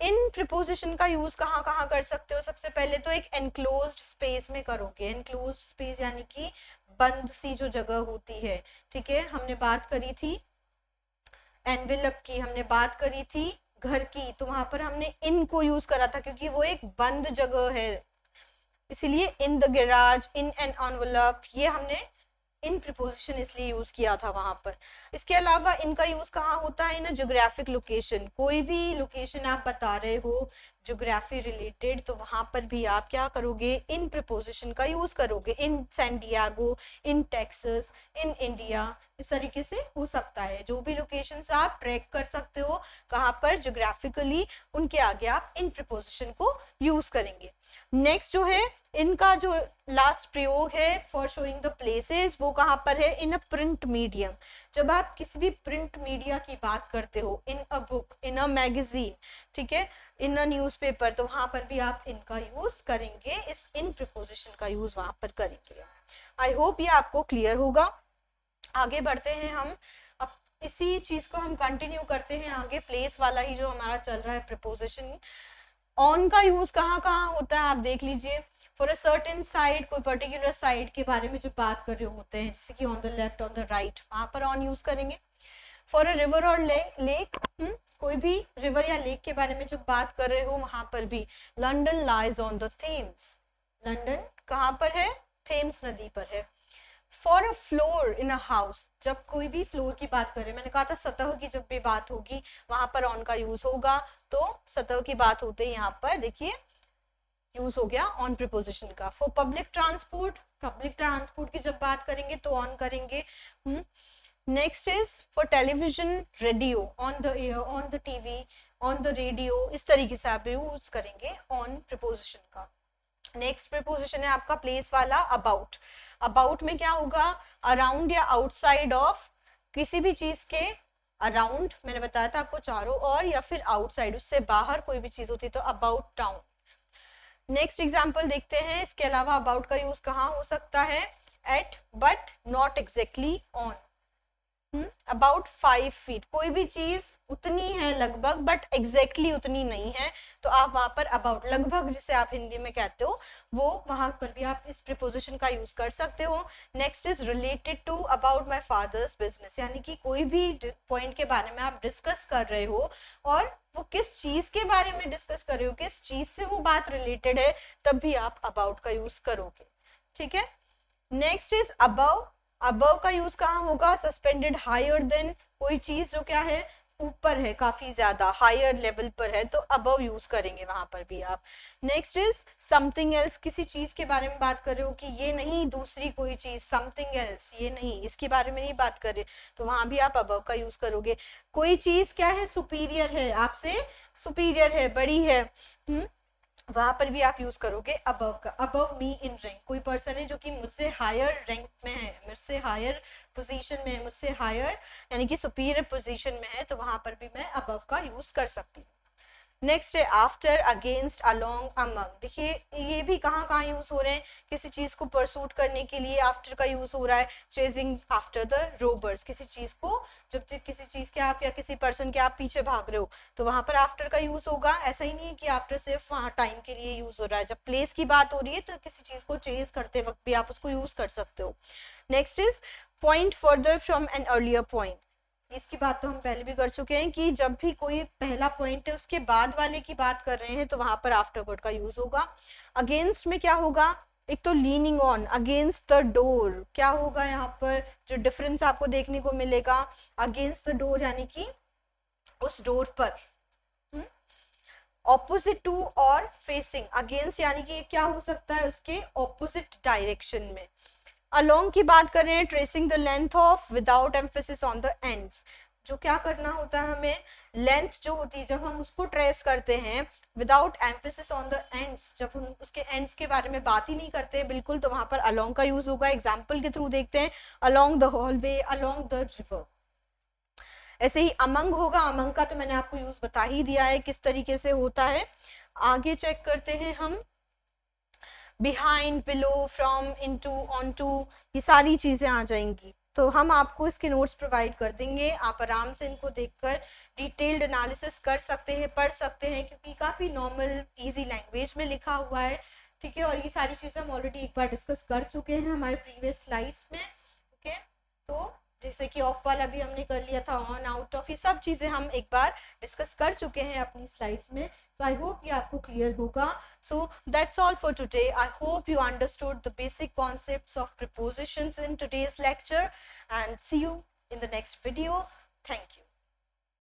इन प्रीपोजिशन का यूज कहाँ कहाँ कर सकते हो, सबसे पहले तो एक एनक्लोज्ड स्पेस में करोगे। एनक्लोज्ड स्पेस यानी कि बंद सी जो जगह होती है, ठीक है, हमने बात करी थी एनवेलप की, हमने बात करी थी घर की, तो वहां पर हमने इन को यूज करा था क्योंकि वो एक बंद जगह है, इसीलिए in the garage, in an envelope, ये हमने इन प्रीपोजिशन इसलिए यूज किया था वहां पर। इसके अलावा इनका यूज कहाँ होता है, ना ज्योग्राफिक लोकेशन, कोई भी लोकेशन आप बता रहे हो ज्योग्राफी रिलेटेड तो वहां पर भी आप क्या करोगे, इन प्रीपोजिशन का यूज करोगे। In San Diego, in Texas, in India, इस तरीके से हो सकता है। जो भी लोकेशंस आप ट्रैक कर सकते हो कहाँ पर ज्योग्राफिकली, उनके आगे आप इन प्रीपोजिशन को यूज करेंगे। नेक्स्ट जो है इनका जो लास्ट प्रयोग है फॉर शोइंग द प्लेसेस वो कहाँ पर है, इन अ प्रिंट मीडियम। जब आप किसी भी प्रिंट मीडिया की बात करते हो, इन a book, in a magazine, ठीक है, इन अ न्यूज़पेपर, तो वहां पर भी आप इनका यूज करेंगे, इस इन प्रीपोजिशन का यूज वहां पर करेंगे। आई होप ये आपको क्लियर होगा। आगे बढ़ते हैं हम, अब इसी चीज को हम कंटिन्यू करते हैं आगे, प्लेस वाला ही जो हमारा चल रहा है प्रीपोजिशन। ऑन का यूज कहाँ कहाँ होता है आप देख लीजिए। फॉर अ सर्टेन साइड, कोई पर्टिकुलर साइड के बारे में जो बात कर रहे होते हैं, जैसे कि on the left, on the right, वहां पर ऑन यूज करेंगे। फॉर अ रिवर और लेक, कोई भी रिवर या लेक के बारे में जो बात कर रहे हो वहां पर भी, London lies on the Thames, London कहाँ पर है, थेम्स नदी पर है। For a floor in a house, जब कोई भी फ्लोर की बात करें, मैंने कहा था सतह की जब भी बात होगी वहां पर ऑन का यूज होगा, तो सतह की बात होते ही यहाँ पर देखिए यूज हो गया ऑन प्रीपोजिशन का। For public transport, public transport की जब बात करेंगे तो ऑन करेंगे। Next is for television, radio, on the air, on the TV, on the radio, इस तरीके से आप यूज करेंगे ऑन प्रीपोजिशन का। नेक्स्ट प्रीपोजिशन है आपका प्लेस वाला, अबाउट। अबाउट में क्या होगा, अराउंड या आउटसाइड ऑफ, किसी भी चीज के अराउंड, मैंने बताया था आपको चारों ओर, या फिर आउटसाइड, उससे बाहर कोई भी चीज होती है तो अबाउट टाउन। नेक्स्ट एग्जांपल देखते हैं, इसके अलावा अबाउट का यूज कहाँ हो सकता है, at but not exactly on. About 5 feet, कोई भी चीज उतनी है लगभग बट एग्जैक्टली उतनी नहीं है, तो आप वहां पर अबाउट, लगभग जिसे आप हिंदी में कहते हो, वो वहां पर भी आप इस प्रीपोजिशन का यूज कर सकते हो। Next is related to, about my father's business, यानी कि कोई भी पॉइंट के बारे में आप डिस्कस कर रहे हो और वो किस चीज के बारे में डिस्कस कर रहे हो, किस चीज से वो बात रिलेटेड है, तब भी आप अबाउट का यूज करोगे, ठीक है। नेक्स्ट इज अबव, अबव का यूज कहाँ होगा, सस्पेंडेड हायर देन, कोई चीज जो क्या है ऊपर है, काफी ज्यादा हायर लेवल पर है, तो अबव यूज करेंगे वहां पर भी आप। नेक्स्ट इज समथिंग एल्स, किसी चीज के बारे में बात कर रहे हो कि ये नहीं दूसरी कोई चीज, समथिंग एल्स, ये नहीं, इसके बारे में नहीं बात कर रहे, तो वहां भी आप अबव का यूज करोगे। कोई चीज क्या है, सुपीरियर है, आपसे सुपीरियर है, बड़ी है, वहां पर भी आप यूज करोगे अबव का। अबव मी इन रैंक, कोई पर्सन है जो कि मुझसे हायर रैंक में है, मुझसे हायर पोजीशन में है, मुझसे हायर यानी कि सुपीरियर पोजीशन में है, तो वहां पर भी मैं अबव का यूज कर सकती हूँ। नेक्स्ट है आफ्टर, अगेंस्ट, अलोंग, अमंग। देखिए ये भी कहाँ कहाँ यूज हो रहे हैं, किसी चीज को परसूट करने के लिए आफ्टर का यूज हो रहा है, चेजिंग आफ्टर द रोबर्स, किसी चीज को, जब किसी चीज के आप या किसी पर्सन के आप पीछे भाग रहे हो तो वहां पर आफ्टर का यूज होगा। ऐसा ही नहीं है कि आफ्टर सिर्फ वहाँ टाइम के लिए यूज हो रहा है, जब प्लेस की बात हो रही है तो किसी चीज को चेज करते वक्त भी आप उसको यूज कर सकते हो। Next is point further from an earlier point, इसकी बात तो हम पहले भी कर चुके हैं कि जब भी कोई पहला पॉइंट है उसके बाद वाले की बात कर रहे हैं तो वहां पर आफ्टरवर्ड का यूज होगा। अगेंस्ट में क्या होगा, एक तो leaning on, against the door, क्या होगा यहाँ पर जो डिफरेंस आपको देखने को मिलेगा, अगेंस्ट द डोर यानी कि उस डोर पर, ऑपोजिट टू और फेसिंग, अगेंस्ट यानी कि क्या हो सकता है उसके ऑपोजिट डायरेक्शन में। अलोंग की बात करें, tracing the length of without emphasis on the ends, जो क्या करना होता है हमें, लेंथ जो होती है जब हम उसको ट्रेस करते हैं without emphasis on the ends, जब हम उसके एंड्स के बारे में बात ही नहीं करते हैं बिल्कुल, तो वहां पर अलोंग का यूज होगा। एग्जाम्पल के थ्रू देखते हैं, along the hallway, along the river. ऐसे ही अमंग होगा, अमंग का तो मैंने आपको यूज बता ही दिया है किस तरीके से होता है। आगे चेक करते हैं हम, behind, below, from, into, onto, ये सारी चीजें आ जाएंगी, तो हम आपको इसके नोट्स प्रोवाइड कर देंगे, आप आराम से इनको देखकर डिटेल्ड एनालिसिस कर सकते हैं, पढ़ सकते हैं, क्योंकि काफी नॉर्मल इजी लैंग्वेज में लिखा हुआ है, ठीक है। और ये सारी चीजें हम ऑलरेडी एक बार डिस्कस कर चुके हैं हमारे प्रीवियस स्लाइड्स में, ओके। तो जैसे कि ऑफ वाला भी हमने कर लिया था, ऑन, आउट ऑफ, ये सब चीजें हम एक बार डिस्कस कर चुके हैं अपनी स्लाइड्स में। So I hope ये आपको क्लियर होगा। So that's all for today. I hope you understood the basic concepts of prepositions in today's lecture, and see you in the next video. Thank you.